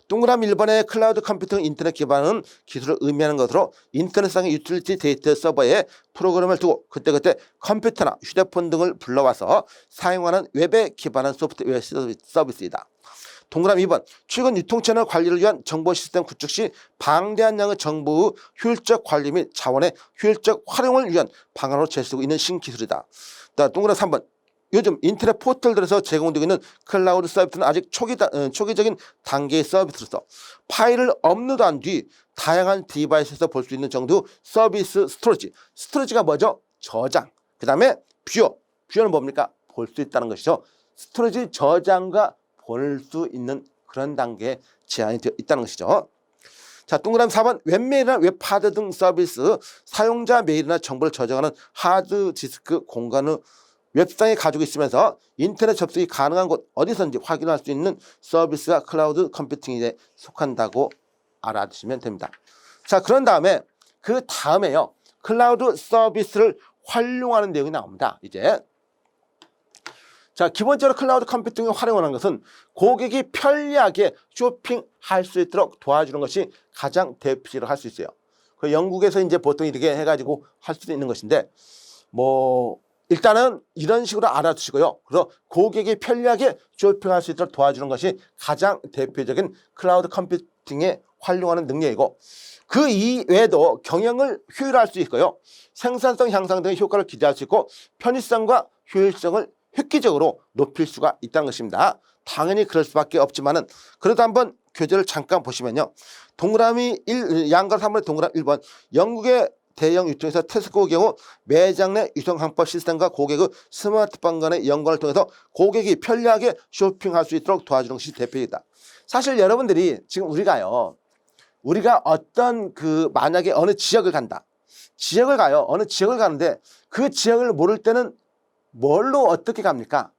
[SPEAKER 1] 동그라미 1번의 클라우드 컴퓨팅 인터넷 기반은 기술을 의미하는 것으로 인터넷상의 유틸리티 데이터 서버에 프로그램을 두고 그때그때 컴퓨터나 휴대폰 등을 불러와서 사용하는 웹에 기반한 소프트웨어 서비스이다. 동그라미 2번 최근 유통채널 관리를 위한 정보 시스템 구축 시 방대한 양의 정보의 효율적 관리 및 자원의 효율적 활용을 위한 방안으로 제시되고 있는 신기술이다. 동그라미 3번 요즘 인터넷 포털들에서 제공되고 있는 클라우드 서비스는 아직 초기적인 단계의 서비스로서 파일을 업로드한 뒤 다양한 디바이스에서 볼 수 있는 정도 서비스 스토리지. 스토리지가 뭐죠? 저장. 그 다음에 뷰어는 뭡니까? 볼 수 있다는 것이죠. 스토리지 저장과 볼 수 있는 그런 단계에 제한이 되어 있다는 것이죠. 자, 동그라미 4번 웹메일이나 웹하드 등 서비스 사용자 메일이나 정보를 저장하는 하드디스크 공간을 웹상에 가지고 있으면서 인터넷 접속이 가능한 곳 어디서든지 확인할 수 있는 서비스가 클라우드 컴퓨팅에 속한다고 알아두시면 됩니다. 자, 그런 다음에 그 다음에요. 클라우드 서비스를 활용하는 내용이 나옵니다. 이제 자, 기본적으로 클라우드 컴퓨팅을 활용하는 것은 고객이 편리하게 쇼핑할 수 있도록 도와주는 것이 가장 대표적으로 할 수 있어요. 그 영국에서 이제 보통 이렇게 해가지고 할 수도 있는 것인데 뭐 일단은 이런 식으로 알아두시고요. 그래서 고객이 편리하게 쇼핑할 수 있도록 도와주는 것이 가장 대표적인 클라우드 마케팅에 활용하는 능력이고 그 이외에도 경영을 효율화할 수 있고요. 생산성 향상 등의 효과를 기대할 수 있고 편의성과 효율성을 획기적으로 높일 수가 있다는 것입니다. 당연히 그럴 수밖에 없지만은 그래도 한번 교재를 잠깐 보시면요. 동그라미 1, 양가 3번의 동그라미 1번 영국의 대형 유통에서 테스코의 경우 매장 내 유통항법 시스템과 고객의 스마트폰 간의 연관을 통해서 고객이 편리하게 쇼핑할 수 있도록 도와주는 것이 대표이다. 사실 여러분들이 지금 우리가 어떤 만약에 어느 지역을 간다. 지역을 가요. 어느 지역을 가는데 그 지역을 모를 때는 뭘로 어떻게 갑니까?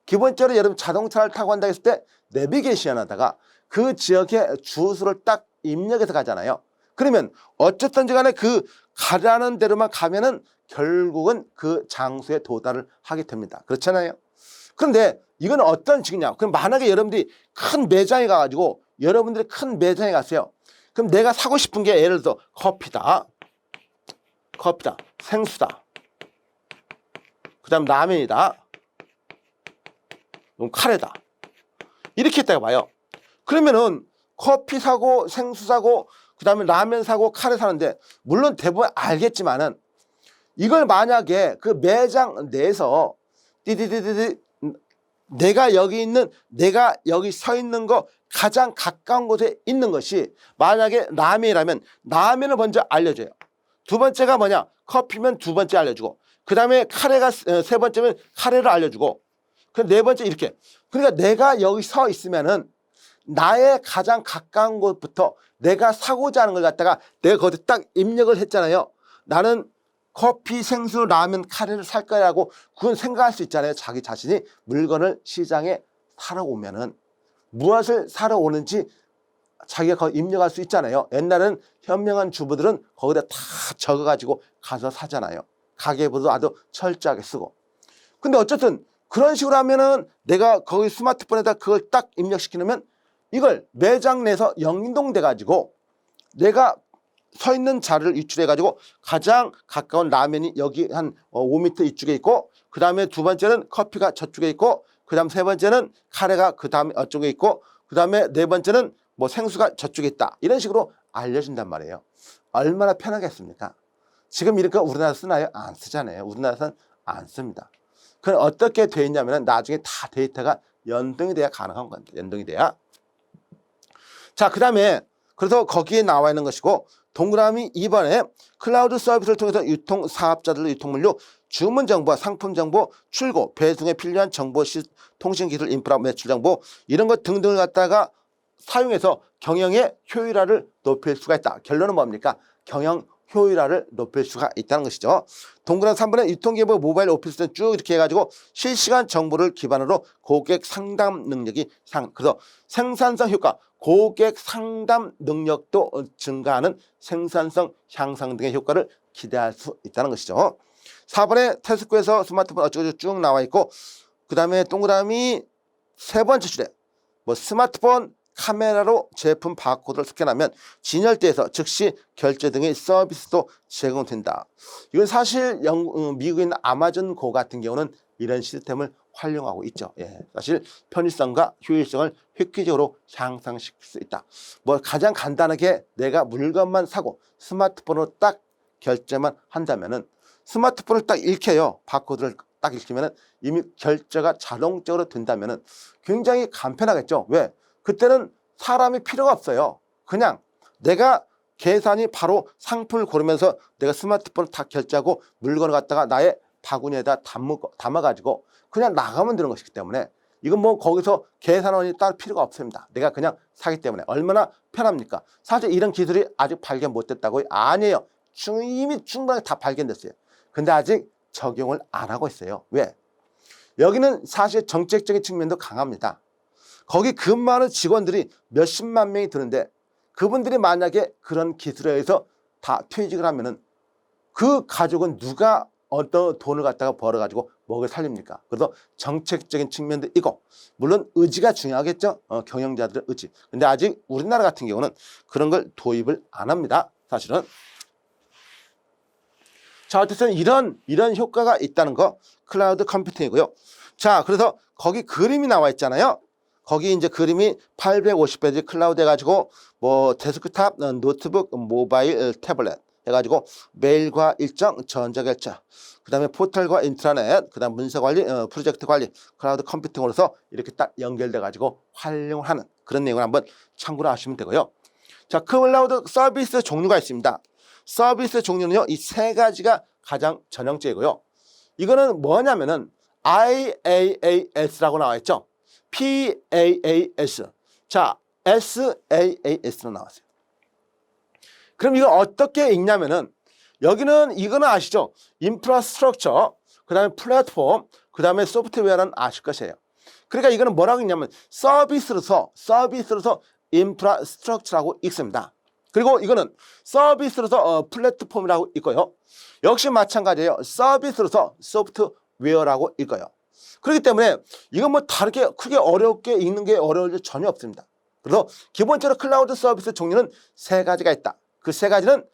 [SPEAKER 1] 기본적으로 여러분 자동차를 타고 간다 했을 때 내비게이션 하다가 그 지역의 주소를 딱 입력해서 가잖아요. 그러면 어쨌든지 간에 그 가라는 대로만 가면은 결국은 그 장소에 도달을 하게 됩니다. 그렇잖아요. 그런데 이건 어떤 식이냐? 그럼 만약에 여러분들이 큰 매장에 가가지고 여러분들이 큰 매장에 갔어요. 그럼 내가 사고 싶은 게 예를 들어 커피다, 생수다, 그 다음 라면이다, 카레다. 이렇게 했다가 봐요. 그러면은 커피 사고 생수 사고 그 다음에 라면 사고 카레 사는데 물론 대부분 알겠지만은 이걸 만약에 그 매장 내에서 띠디디디디 내가 여기 서 있는 거 가장 가까운 곳에 있는 것이 만약에 라면이라면 라면을 먼저 알려줘요. 두 번째가 뭐냐? 커피면 두 번째 알려주고 그 다음에 카레가 세 번째면 카레를 알려주고 그 네 번째 이렇게. 그러니까 내가 여기 서 있으면은 나의 가장 가까운 곳부터 내가 사고자 하는 걸 갖다가 내가 거기에 딱 입력을 했잖아요. 나는 커피, 생수, 라면, 카레를 살 거라고 그건 생각할 수 있잖아요. 자기 자신이 물건을 시장에 사러 오면은 무엇을 사러 오는지 자기가 거기 입력할 수 있잖아요. 옛날에는 현명한 주부들은 거기다 다 적어가지고 가서 사잖아요. 가계부도 아주 철저하게 쓰고. 근데 어쨌든 그런 식으로 하면은 내가 거기 스마트폰에다 그걸 딱 입력시키면 이걸 매장 내에서 연동돼 가지고 내가 서 있는 자리를 유출해 가지고 가장 가까운 라면이 여기 한 5m 이쪽에 있고 그 다음에 두 번째는 커피가 저쪽에 있고 그 다음 세 번째는 카레가 그 다음에 어쪽에 있고 그 다음에 네 번째는 뭐 생수가 저쪽에 있다. 이런 식으로 알려준단 말이에요. 얼마나 편하겠습니까? 지금 이렇게 우리나라 쓰나요? 안 쓰잖아요. 우리나라에서는 안 씁니다. 그럼 어떻게 돼 있냐면 나중에 다 데이터가 연동이 돼야 가능한 겁니다. 연동이 돼야. 자, 그 다음에 그래서 거기에 나와 있는 것이고 동그라미 2번에 클라우드 서비스를 통해서 유통 사업자들의 유통물류 주문 정보와 상품 정보, 출고, 배송에 필요한 정보, 통신 기술, 인프라, 매출 정보 이런 것 등등을 갖다가 사용해서 경영의 효율화를 높일 수가 있다. 결론은 뭡니까? 경영 효율화를 높일 수가 있다는 것이죠. 동그라미 3번에 유통기업 모바일 오피스는 쭉 이렇게 해가지고 실시간 정보를 기반으로 고객 상담 능력이 그래서 생산성 효과, 고객 상담 능력도 증가하는 생산성 향상 등의 효과를 기대할 수 있다는 것이죠. 4번에 테스코에서 스마트폰 어쩌고저쩌고 쭉 나와 있고 그 다음에 동그라미 세 번째 줄에 뭐 스마트폰 카메라로 제품 바코드를 스캔하면 진열대에서 즉시 결제 등의 서비스도 제공된다. 이건 사실 미국에 있는 아마존고 같은 경우는 이런 시스템을 활용하고 있죠. 예, 사실 편의성과 효율성을 획기적으로 향상시킬 수 있다. 뭐 가장 간단하게 내가 물건만 사고 스마트폰으로 딱 결제만 한다면은 스마트폰을 딱 읽혀요. 바코드를 딱 읽히면은 이미 결제가 자동적으로 된다면은 굉장히 간편하겠죠. 왜? 그때는 사람이 필요가 없어요. 그냥 내가 계산이 바로 상품을 고르면서 내가 스마트폰을 다 결제하고 물건을 갖다가 나의 바구니에다 담아가지고 그냥 나가면 되는 것이기 때문에 이건 뭐 거기서 계산원이 따로 필요가 없습니다. 내가 그냥 사기 때문에 얼마나 편합니까? 사실 이런 기술이 아직 발견 못됐다고요? 아니에요. 이미 충분하게 다 발견됐어요. 근데 아직 적용을 안 하고 있어요. 왜? 여기는 사실 정책적인 측면도 강합니다. 거기 근무하는 직원들이 몇십만 명이 드는데 그분들이 만약에 그런 기술에 의해서 다 퇴직을 하면은 그 가족은 누가 어떤 돈을 갖다가 벌어가지고 먹여 살립니까? 그래서 정책적인 측면도 있고 물론 의지가 중요하겠죠. 경영자들의 의지. 근데 아직 우리나라 같은 경우는 그런 걸 도입을 안 합니다. 사실은. 자, 어쨌든 이런 효과가 있다는 거 클라우드 컴퓨팅이고요. 자, 그래서 거기 그림이 나와 있잖아요. 거기 이제 그림이 850페이지 클라우드 해가지고 뭐 데스크탑, 노트북, 모바일, 태블릿 해가지고 메일과 일정, 전자결제, 그 다음에 포털과 인트라넷, 그 다음 문서관리, 프로젝트 관리, 클라우드 컴퓨팅으로서 이렇게 딱 연결돼가지고 활용하는 그런 내용을 한번 참고로 하시면 되고요. 자, 클라우드 서비스 종류가 있습니다. 서비스 종류는요, 이 세 가지가 가장 전형적이고요. 이거는 뭐냐면은 IaaS라고 나와 있죠. PaaS. 자, SaaS로 나왔어요. 그럼 이거 어떻게 읽냐면은 여기는 이거는 아시죠? 인프라스트럭처, 그 다음에 플랫폼, 그 다음에 소프트웨어는 아실 것이에요. 그러니까 이거는 뭐라고 읽냐면 서비스로서 인프라스트럭처라고 읽습니다. 그리고 이거는 서비스로서 플랫폼이라고 읽고요. 역시 마찬가지예요. 서비스로서 소프트웨어라고 읽어요. 그렇기 때문에 이건 뭐 다르게 크게 어렵게 읽는 게 어려울 일 전혀 없습니다. 그래서 기본적으로 클라우드 서비스 종류는 세 가지가 있다. 그 세 가지는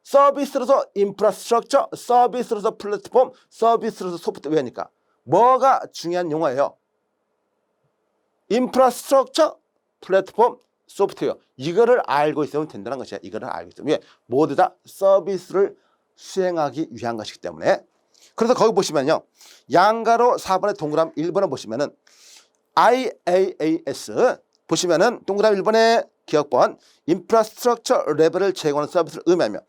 [SPEAKER 1] 서비스로서 인프라스트럭처, 서비스로서 플랫폼, 서비스로서 소프트웨어니까 뭐가 중요한 용어예요? 인프라스트럭처, 플랫폼, 소프트웨어. 이거를 알고 있으면 된다는 것이야. 이거를 알고 있으면. 왜? 모두 다 서비스를 수행하기 위한 것이기 때문에. 그래서 거기 보시면요. 양가로 4번에 동그라미 1번을 보시면은 IaaS 보시면은 동그라미 1번에 기억번 인프라스트럭처 레벨을 제공하는 서비스를 의미하며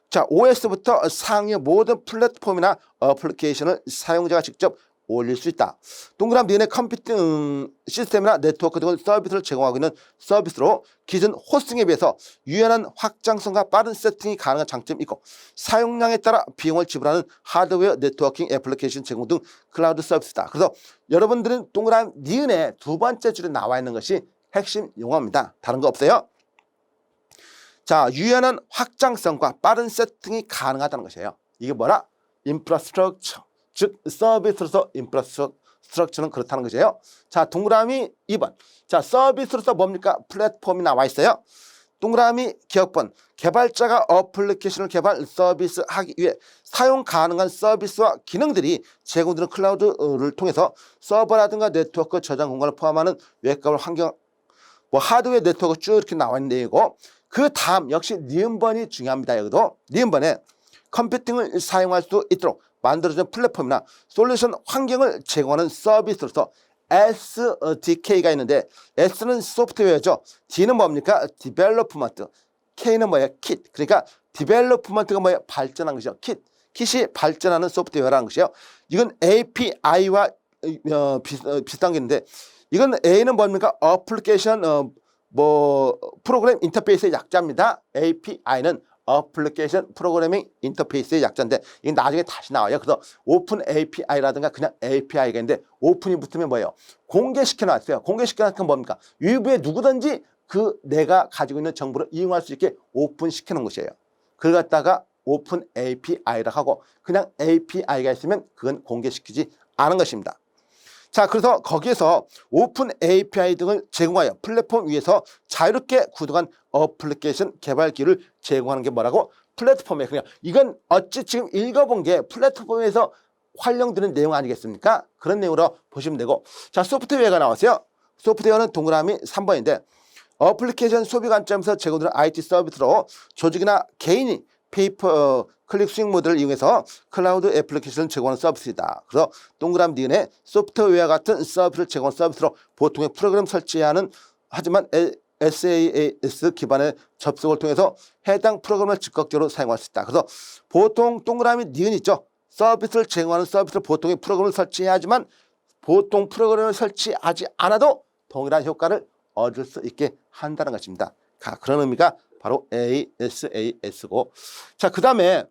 [SPEAKER 1] 자, OS부터 상위 모든 플랫폼이나 어플리케이션을 사용자가 직접 올릴 수 있다. 동그라미 니은의 컴퓨팅 시스템이나 네트워크 등의 서비스를 제공하고 있는 서비스로 기존 호스팅에 비해서 유연한 확장성과 빠른 세팅이 가능한 장점이 있고 사용량에 따라 비용을 지불하는 하드웨어 네트워킹 애플리케이션 제공 등 클라우드 서비스다. 그래서 여러분들은 동그라미 니은의 두 번째 줄에 나와 있는 것이 핵심 용어입니다. 다른 거 없어요. 자, 유연한 확장성과 빠른 세팅이 가능하다는 것이에요. 이게 뭐라? 인프라스트럭처. 즉 서비스로서 인프라스트럭처는 그렇다는 것이에요. 자, 동그라미 2번. 자, 서비스로서 뭡니까? 플랫폼이 나와 있어요. 동그라미 기억번. 개발자가 어플리케이션을 개발 서비스하기 위해 사용 가능한 서비스와 기능들이 제공되는 클라우드를 통해서 서버라든가 네트워크 저장 공간을 포함하는 웹과 환경 뭐 하드웨어 네트워크 쭉 이렇게 나와 있는 내용이고 그 다음 역시 니은번이 중요합니다. 여기도 니은번에 컴퓨팅을 사용할 수 있도록 만들어진 플랫폼이나 솔루션 환경을 제공하는 서비스로서 SDK가 있는데 S는 소프트웨어죠. D는 뭡니까? 디벨로프먼트. K는 뭐예요? 킷. 그러니까 디벨로프먼트가 뭐예요? 발전한 것이죠. 킷이 발전하는 소프트웨어라는 것이에요. 이건 API와 비슷한 게 있는데 이건 A는 뭡니까? 어플리케이션 프로그램 인터페이스의 약자입니다. API는 어플리케이션 프로그래밍 인터페이스의 약자인데 이게 나중에 다시 나와요. 그래서 오픈 API라든가 그냥 API가 있는데 오픈이 붙으면 뭐예요? 공개시켜 놨어요. 공개시켜 놨던 건 뭡니까? 외부에 누구든지 그 내가 가지고 있는 정보를 이용할 수 있게 오픈시켜 놓은 것이에요. 그걸 갖다가 오픈 API라고 하고 그냥 API가 있으면 그건 공개시키지 않은 것입니다. 자, 그래서 거기에서 오픈 API 등을 제공하여 플랫폼 위에서 자유롭게 구동한 어플리케이션 개발기를 제공하는 게 뭐라고? 플랫폼이에요. 그냥 이건 어찌 지금 읽어본 게 플랫폼에서 활용되는 내용 아니겠습니까? 그런 내용으로 보시면 되고 자, 소프트웨어가 나왔어요. 소프트웨어는 동그라미 3번인데 어플리케이션 소비 관점에서 제공되는 IT 서비스로 조직이나 개인이 페이퍼 클릭 수익 모델을 이용해서 클라우드 애플리케이션을 제공하는 서비스이다. 그래서 동그라미 니은에 소프트웨어 같은 서비스를 제공하는 서비스로 보통의 프로그램 설치하는 하지만 SaaS 기반의 접속을 통해서 해당 프로그램을 즉각적으로 사용할 수 있다. 그래서 보통 동그라미 니은 있죠. 서비스를 제공하는 서비스로 보통의 프로그램을 설치해야 하지만 보통 프로그램을 설치하지 않아도 동일한 효과를 얻을 수 있게 한다는 것입니다. 그런 의미가 바로 SaaS고 자, 그 다음에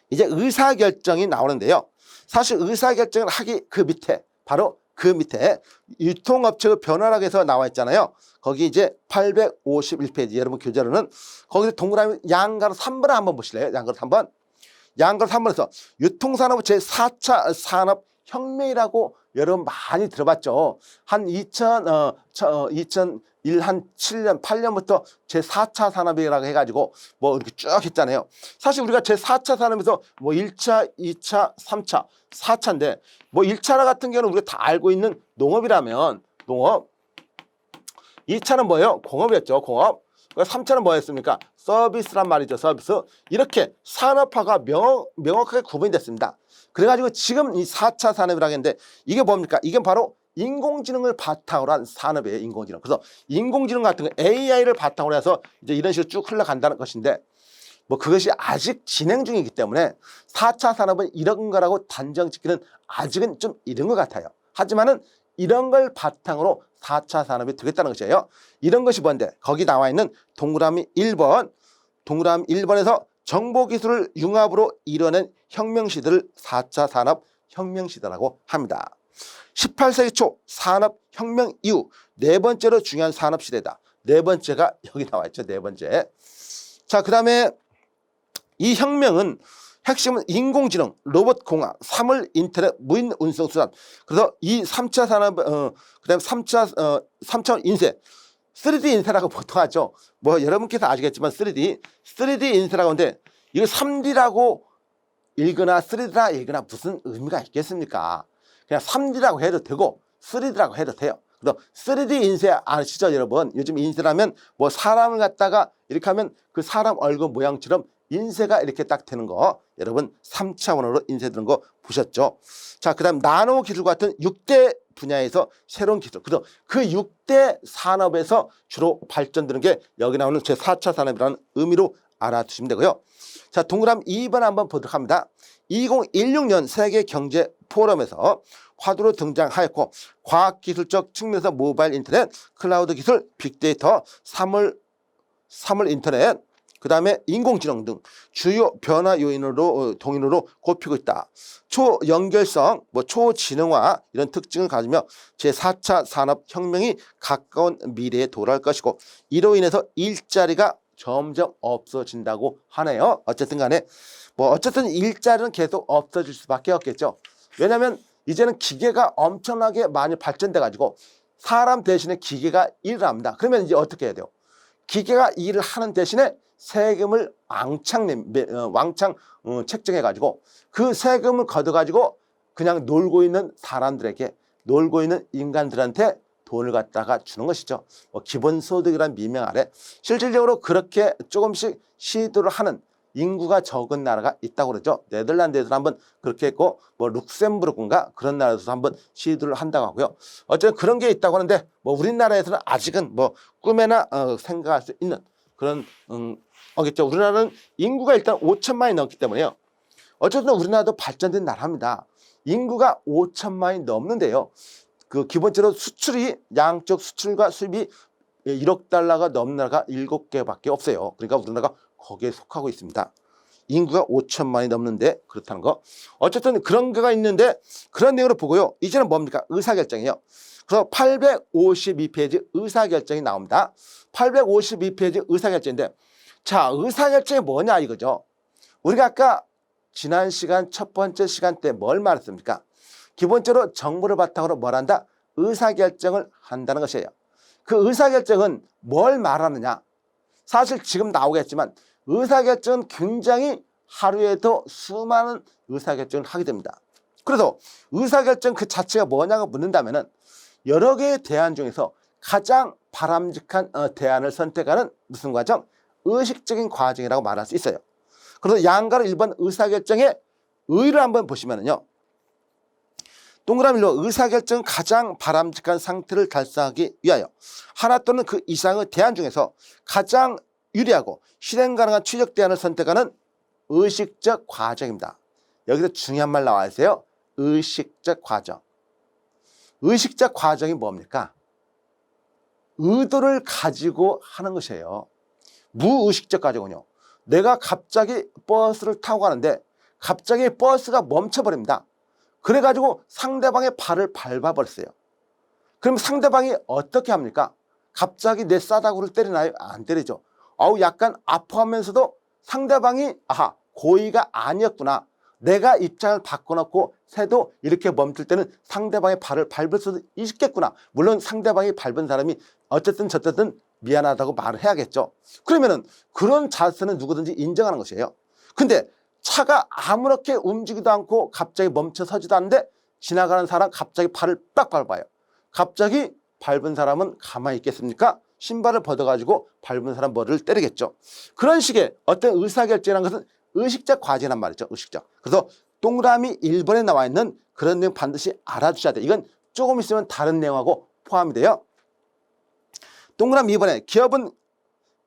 [SPEAKER 1] 이제 의사결정이 나오는데요. 사실 의사결정을 하기 그 밑에 바로 그 밑에 유통업체의 변화라고 해서 나와 있잖아요. 거기 이제 851페이지 여러분 교재로는 거기서 동그라미 양가로 3번을 한번 보실래요? 양가로 3번. 양가로 3번에서 유통산업 제4차 산업혁명이라고 여러분 많이 들어봤죠. 한 2001, 한 7년, 8년부터 제4차 산업이라고 해가지고 뭐 이렇게 쭉 했잖아요. 사실 우리가 제4차 산업에서 뭐 1차, 2차, 3차, 4차인데 뭐 1차 같은 경우는 우리가 다 알고 있는 농업이라면 농업. 2차는 뭐예요? 공업이었죠. 공업. 3차는 뭐였습니까? 서비스란 말이죠. 서비스. 이렇게 산업화가 명확하게 구분이 됐습니다. 그래가지고 지금 이 4차 산업이라고 했는데 이게 뭡니까? 이게 바로 인공지능을 바탕으로 한 산업이에요. 인공지능. 그래서 인공지능 같은 거 AI를 바탕으로 해서 이제 이런 식으로 쭉 흘러간다는 것인데 뭐 그것이 아직 진행 중이기 때문에 4차 산업은 이런 거라고 단정 짓기는 아직은 좀 이른 것 같아요. 하지만은 이런 걸 바탕으로 4차 산업이 되겠다는 것이에요. 이런 것이 뭔데? 거기 나와 있는 동그라미 1번. 동그라미 1번에서 정보기술을 융합으로 이뤄낸 혁명시대를 4차 산업 혁명시대라고 합니다. 18세기 초 산업혁명 이후 네 번째로 중요한 산업시대다. 네 번째가 여기 나와 있죠. 네 번째. 자, 그 다음에 이 혁명은 핵심은 인공지능, 로봇공학, 사물 인터넷, 무인 운송수단. 그래서 이 3차 산업, 그다음 3차 인쇄, 3D 인쇄라고 보통 하죠. 뭐 여러분께서 아시겠지만 3D 인쇄라고 하는데 이거 3D라고 읽거나 3D라 읽거나 무슨 의미가 있겠습니까? 그냥 3D라고 해도 되고 3D라고 해도 돼요. 그래서 3D 인쇄 아시죠, 여러분? 요즘 인쇄라면 뭐 사람을 갖다가 이렇게 하면 그 사람 얼굴 모양처럼 인쇄가 이렇게 딱 되는 거 여러분 3차원으로 인쇄되는 거 보셨죠? 자, 그 다음 나노 기술 같은 6대 분야에서 새로운 기술, 그래서 그 6대 산업에서 주로 발전되는 게 여기 나오는 제4차 산업이라는 의미로 알아두시면 되고요. 자, 동그라미 2번 한번 보도록 합니다. 2016년 세계경제 포럼에서 화두로 등장하였고 과학기술적 측면에서 모바일 인터넷, 클라우드 기술, 빅데이터, 사물 인터넷, 그 다음에 인공지능 등 주요 변화 요인으로 동인으로 꼽히고 있다. 초연결성, 초지능화 이런 특징을 가지며 제4차 산업혁명이 가까운 미래에 도래할 것이고 이로 인해서 일자리가 점점 없어진다고 하네요. 어쨌든 간에 어쨌든 일자리는 계속 없어질 수밖에 없겠죠. 왜냐하면 이제는 기계가 엄청나게 많이 발전돼 가지고 사람 대신에 기계가 일을 합니다. 그러면 이제 어떻게 해야 돼요? 기계가 일을 하는 대신에 세금을 왕창 책정해 가지고 그 세금을 걷어 가지고 그냥 놀고 있는 사람들에게, 놀고 있는 인간들한테 돈을 갖다가 주는 것이죠. 기본소득이라는 미명 아래 실질적으로 그렇게 조금씩 시도를 하는 인구가 적은 나라가 있다고 그러죠. 네덜란드에서 한번 그렇게 했고 룩셈부르크인가 그런 나라에서 한번 시도를 한다고 하고요. 어쨌든 그런 게 있다고 하는데 우리나라에서는 아직은 꿈에나 생각할 수 있는 그런 거겠죠. 우리나라는 인구가 일단 5천만이 넘기 때문에요. 어쨌든 우리나라도 발전된 나라입니다. 인구가 5천만이 넘는데요. 그 기본적으로 수출이 양쪽 수출과 수입이 1억 달러가 넘는 나라가 7개밖에 없어요. 그러니까 우리나라가 거기에 속하고 있습니다. 인구가 5천만이 넘는데 그렇다는 거. 어쨌든 그런 거가 있는데 그런 내용으로 보고요. 이제는 뭡니까? 의사결정이에요. 그래서 852페이지 의사결정이 나옵니다. 852페이지 의사결정인데 자, 의사결정이 뭐냐 이거죠. 우리가 아까 지난 시간 첫 번째 시간 때 뭘 말했습니까? 기본적으로 정보를 바탕으로 뭘 한다? 의사결정을 한다는 것이에요. 그 의사결정은 뭘 말하느냐? 사실 지금 나오겠지만 의사결정은 굉장히 하루에도 수많은 의사결정을 하게 됩니다. 그래서 의사결정 그 자체가 뭐냐고 묻는다면 여러 개의 대안 중에서 가장 바람직한 대안을 선택하는 무슨 과정? 의식적인 과정이라고 말할 수 있어요. 그래서 양가로 1번 의사결정의 의를 한번 보시면요. 동그라미로 의사결정 가장 바람직한 상태를 달성하기 위하여 하나 또는 그 이상의 대안 중에서 가장 유리하고 실행 가능한 최적 대안을 선택하는 의식적 과정입니다. 여기서 중요한 말 나와 있어요. 의식적 과정. 의식적 과정이 뭡니까? 의도를 가지고 하는 것이에요. 무의식적 과정은요. 내가 갑자기 버스를 타고 가는데 갑자기 버스가 멈춰버립니다. 그래가지고 상대방의 발을 밟아버렸어요. 그럼 상대방이 어떻게 합니까? 갑자기 내 싸다구를 때리나요? 안 때리죠. 약간 아파하면서도 상대방이 고의가 아니었구나. 내가 입장을 바꿔놓고 새도 이렇게 멈출 때는 상대방의 발을 밟을 수도 있겠구나. 물론 상대방이 밟은 사람이 어쨌든 저쨌든 미안하다고 말을 해야겠죠. 그러면은 그런 자세는 누구든지 인정하는 것이에요. 근데 차가 아무렇게 움직이지도 않고 갑자기 멈춰 서지도 않는데 지나가는 사람 갑자기 발을 빡 밟아요. 갑자기 밟은 사람은 가만히 있겠습니까? 신발을 벗어가지고 밟은 사람 머리를 때리겠죠. 그런 식의 어떤 의사결정이라는 것은 의식적 과제란 말이죠. 의식적. 그래서 동그라미 1번에 나와 있는 그런 내용 반드시 알아주셔야 돼요. 이건 조금 있으면 다른 내용하고 포함이 돼요. 동그라미 2번에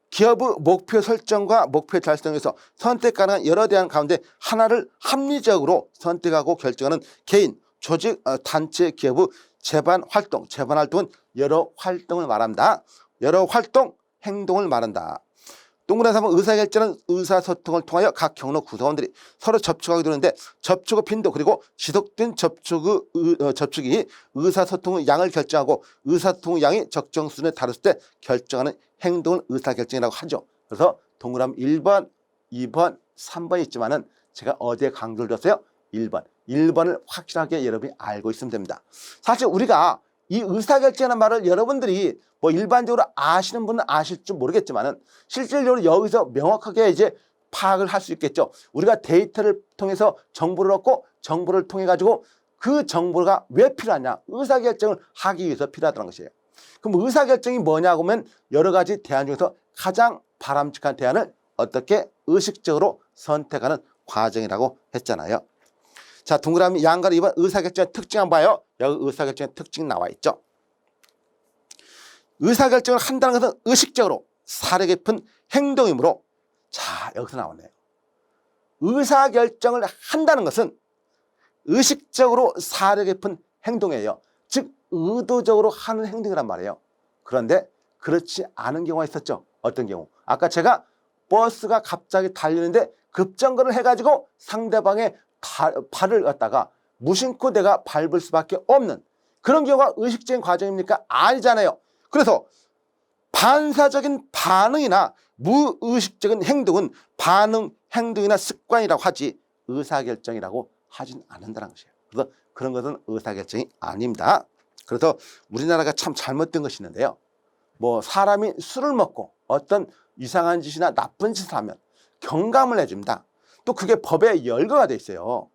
[SPEAKER 1] 기업의 목표 설정과 목표 달성에서 선택 가능한 여러 대안 가운데 하나를 합리적으로 선택하고 결정하는 개인, 조직, 단체, 기업의 재반 활동은 여러 활동을 말한다. 여러 활동, 행동을 말한다. 동그라미 3번 의사결정은 의사소통을 통하여 각 경로 구성원들이 서로 접촉하게 되는데 접촉의 빈도 그리고 지속된 접촉이 의사소통의 양을 결정하고 의사소통의 양이 적정 수준에 달했을 때 결정하는 행동을 의사결정이라고 하죠. 그래서 동그라미 1번, 2번, 3번이 있지만은 제가 어디에 강조를 줬어요? 1번. 1번을 확실하게 여러분이 알고 있으면 됩니다. 사실 우리가 이 의사결정이라는 말을 여러분들이 뭐 일반적으로 아시는 분은 아실지 모르겠지만은 실질적으로 여기서 명확하게 이제 파악을 할 수 있겠죠. 우리가 데이터를 통해서 정보를 얻고 정보를 통해 가지고 그 정보가 왜 필요하냐? 의사결정을 하기 위해서 필요하다는 것이에요. 그럼 의사결정이 뭐냐고 하면 여러 가지 대안 중에서 가장 바람직한 대안을 어떻게 의식적으로 선택하는 과정이라고 했잖아요. 자, 동그라미 양가로 2번 의사결정의 특징 한번 봐요. 여기 의사결정의 특징 나와 있죠. 의사결정을 한다는 것은 의식적으로 사려 깊은 행동이므로 자, 여기서 나오네요. 의사결정을 한다는 것은 의식적으로 사려 깊은 행동이에요. 즉 의도적으로 하는 행동이란 말이에요. 그런데 그렇지 않은 경우가 있었죠. 어떤 경우? 아까 제가 버스가 갑자기 달리는데 급정거를 해가지고 상대방의 발을 갖다가 무심코 내가 밟을 수밖에 없는 그런 경우가 의식적인 과정입니까? 아니잖아요. 그래서 반사적인 반응이나 무의식적인 행동은 반응, 행동이나 습관이라고 하지 의사결정이라고 하진 않는다는 것이에요. 그래서 그런 것은 의사결정이 아닙니다. 그래서 우리나라가 참 잘못된 것이 있는데요. 뭐 사람이 술을 먹고 어떤 이상한 짓이나 나쁜 짓을 하면 경감을 해줍니다. 또 그게 법에 열거가 돼 있어요.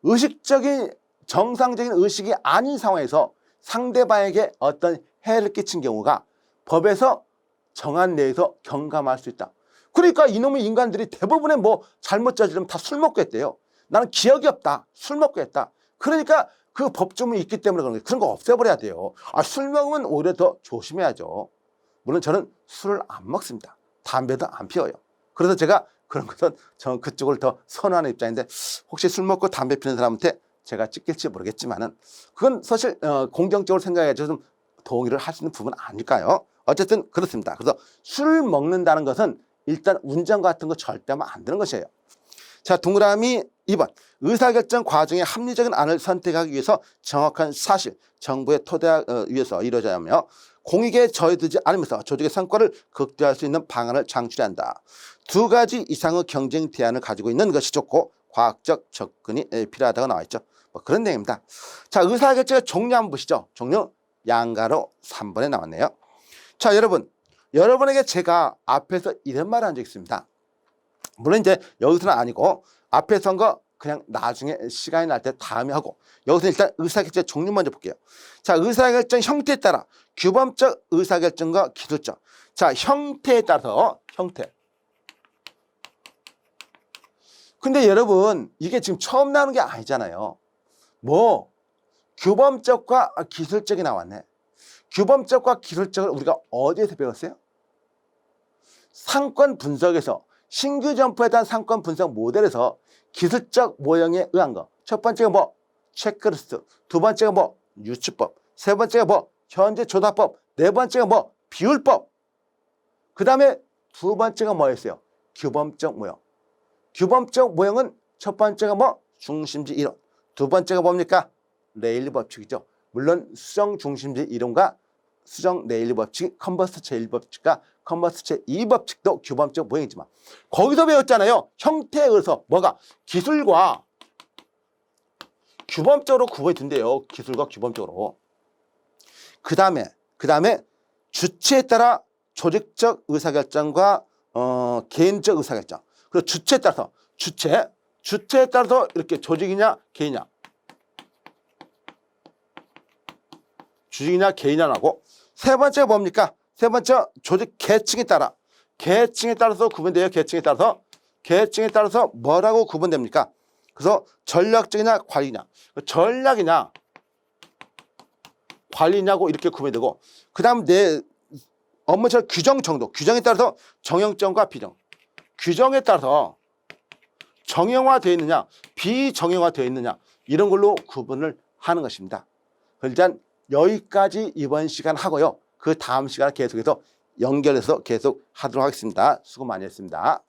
[SPEAKER 1] 의식적인 정상적인 의식이 아닌 상황에서 상대방에게 어떤 해를 끼친 경우가 법에서 정한 내에서 경감할 수 있다. 그러니까 이놈의 인간들이 대부분의 뭐 잘못 저지르면 다 술 먹고 했대요. 나는 기억이 없다. 술 먹고 했다. 그러니까 그 법조문이 있기 때문에 그런 거예요. 그런 거 없애버려야 돼요. 술 먹으면 오히려 더 조심해야죠. 물론 저는 술을 안 먹습니다. 담배도 안 피워요. 그래서 제가 그런 것은 저는 그쪽을 더 선호하는 입장인데 혹시 술 먹고 담배 피는 사람한테 제가 찍힐지 모르겠지만은 그건 사실 공정적으로 생각해서 좀 동의를 할 수 있는 부분은 아닐까요? 어쨌든 그렇습니다. 그래서 술을 먹는다는 것은 일단 운전 같은 거 절대 하면 안 되는 것이에요. 자, 동그라미 2번 의사결정 과정의 합리적인 안을 선택하기 위해서 정확한 사실, 정보의 토대 위에서 이루어져야 하며 공익에 저해되지 않으면서 조직의 성과를 극대화할 수 있는 방안을 창출해야 한다. 두 가지 이상의 경쟁 대안을 가지고 있는 것이 좋고 과학적 접근이 필요하다고 나와 있죠. 뭐 그런 내용입니다. 자, 의사결정의 종류 한번 보시죠. 종류 양가로 3번에 나왔네요. 자, 여러분에게 제가 앞에서 이런 말을 한 적이 있습니다. 물론 이제 여기서는 아니고 앞에서 한 거 그냥 나중에 시간이 날 때 다음에 하고 여기서 일단 의사결정 종류 먼저 볼게요. 자, 의사결정 형태에 따라 규범적 의사결정과 기술적. 자, 형태에 따라서 형태. 근데 여러분 이게 지금 처음 나오는 게 아니잖아요. 뭐 규범적과 기술적이 나왔네. 규범적과 기술적을 우리가 어디에서 배웠어요? 상권 분석에서 신규 점포에 대한 상권 분석 모델에서 기술적 모형에 의한 거. 첫 번째가 뭐 체크리스트, 두 번째가 뭐 유추법, 세 번째가 뭐 현재 조사법, 네 번째가 뭐 비율법. 그 다음에 두 번째가 뭐였어요? 규범적 모형. 규범적 모형은 첫 번째가 뭐 중심지 이론, 두 번째가 뭡니까? 레일리 법칙이죠. 물론 수정 중심지 이론과 수정 레일리 법칙, 컨버스 제1법칙과 컨버스 제2법칙도 규범적 모형이지만 거기서 배웠잖아요. 형태에 의해서 뭐가 기술과 규범적으로 구분이 된대요. 기술과 규범적으로. 그 다음에 주체에 따라 조직적 의사결정과 개인적 의사결정. 그리고 주체에 따라서 주체에 따라서 이렇게 조직이냐 개인이냐. 주직이냐 개인이냐 하고, 세 번째가 뭡니까? 세 번째 조직 계층에 따라서 구분돼요. 계층에 따라서 뭐라고 구분됩니까? 그래서 전략적이냐 관리냐, 전략이냐 관리냐고 이렇게 구분되고, 그 다음 내 업무처럼 규정 정도, 규정에 따라서 정형성과 비정, 규정에 따라서 정형화되어 있느냐 비정형화되어 있느냐 이런 걸로 구분을 하는 것입니다. 일단 여기까지 이번 시간 하고요. 그 다음 시간 계속해서 연결해서 계속 하도록 하겠습니다. 수고 많이 했습니다.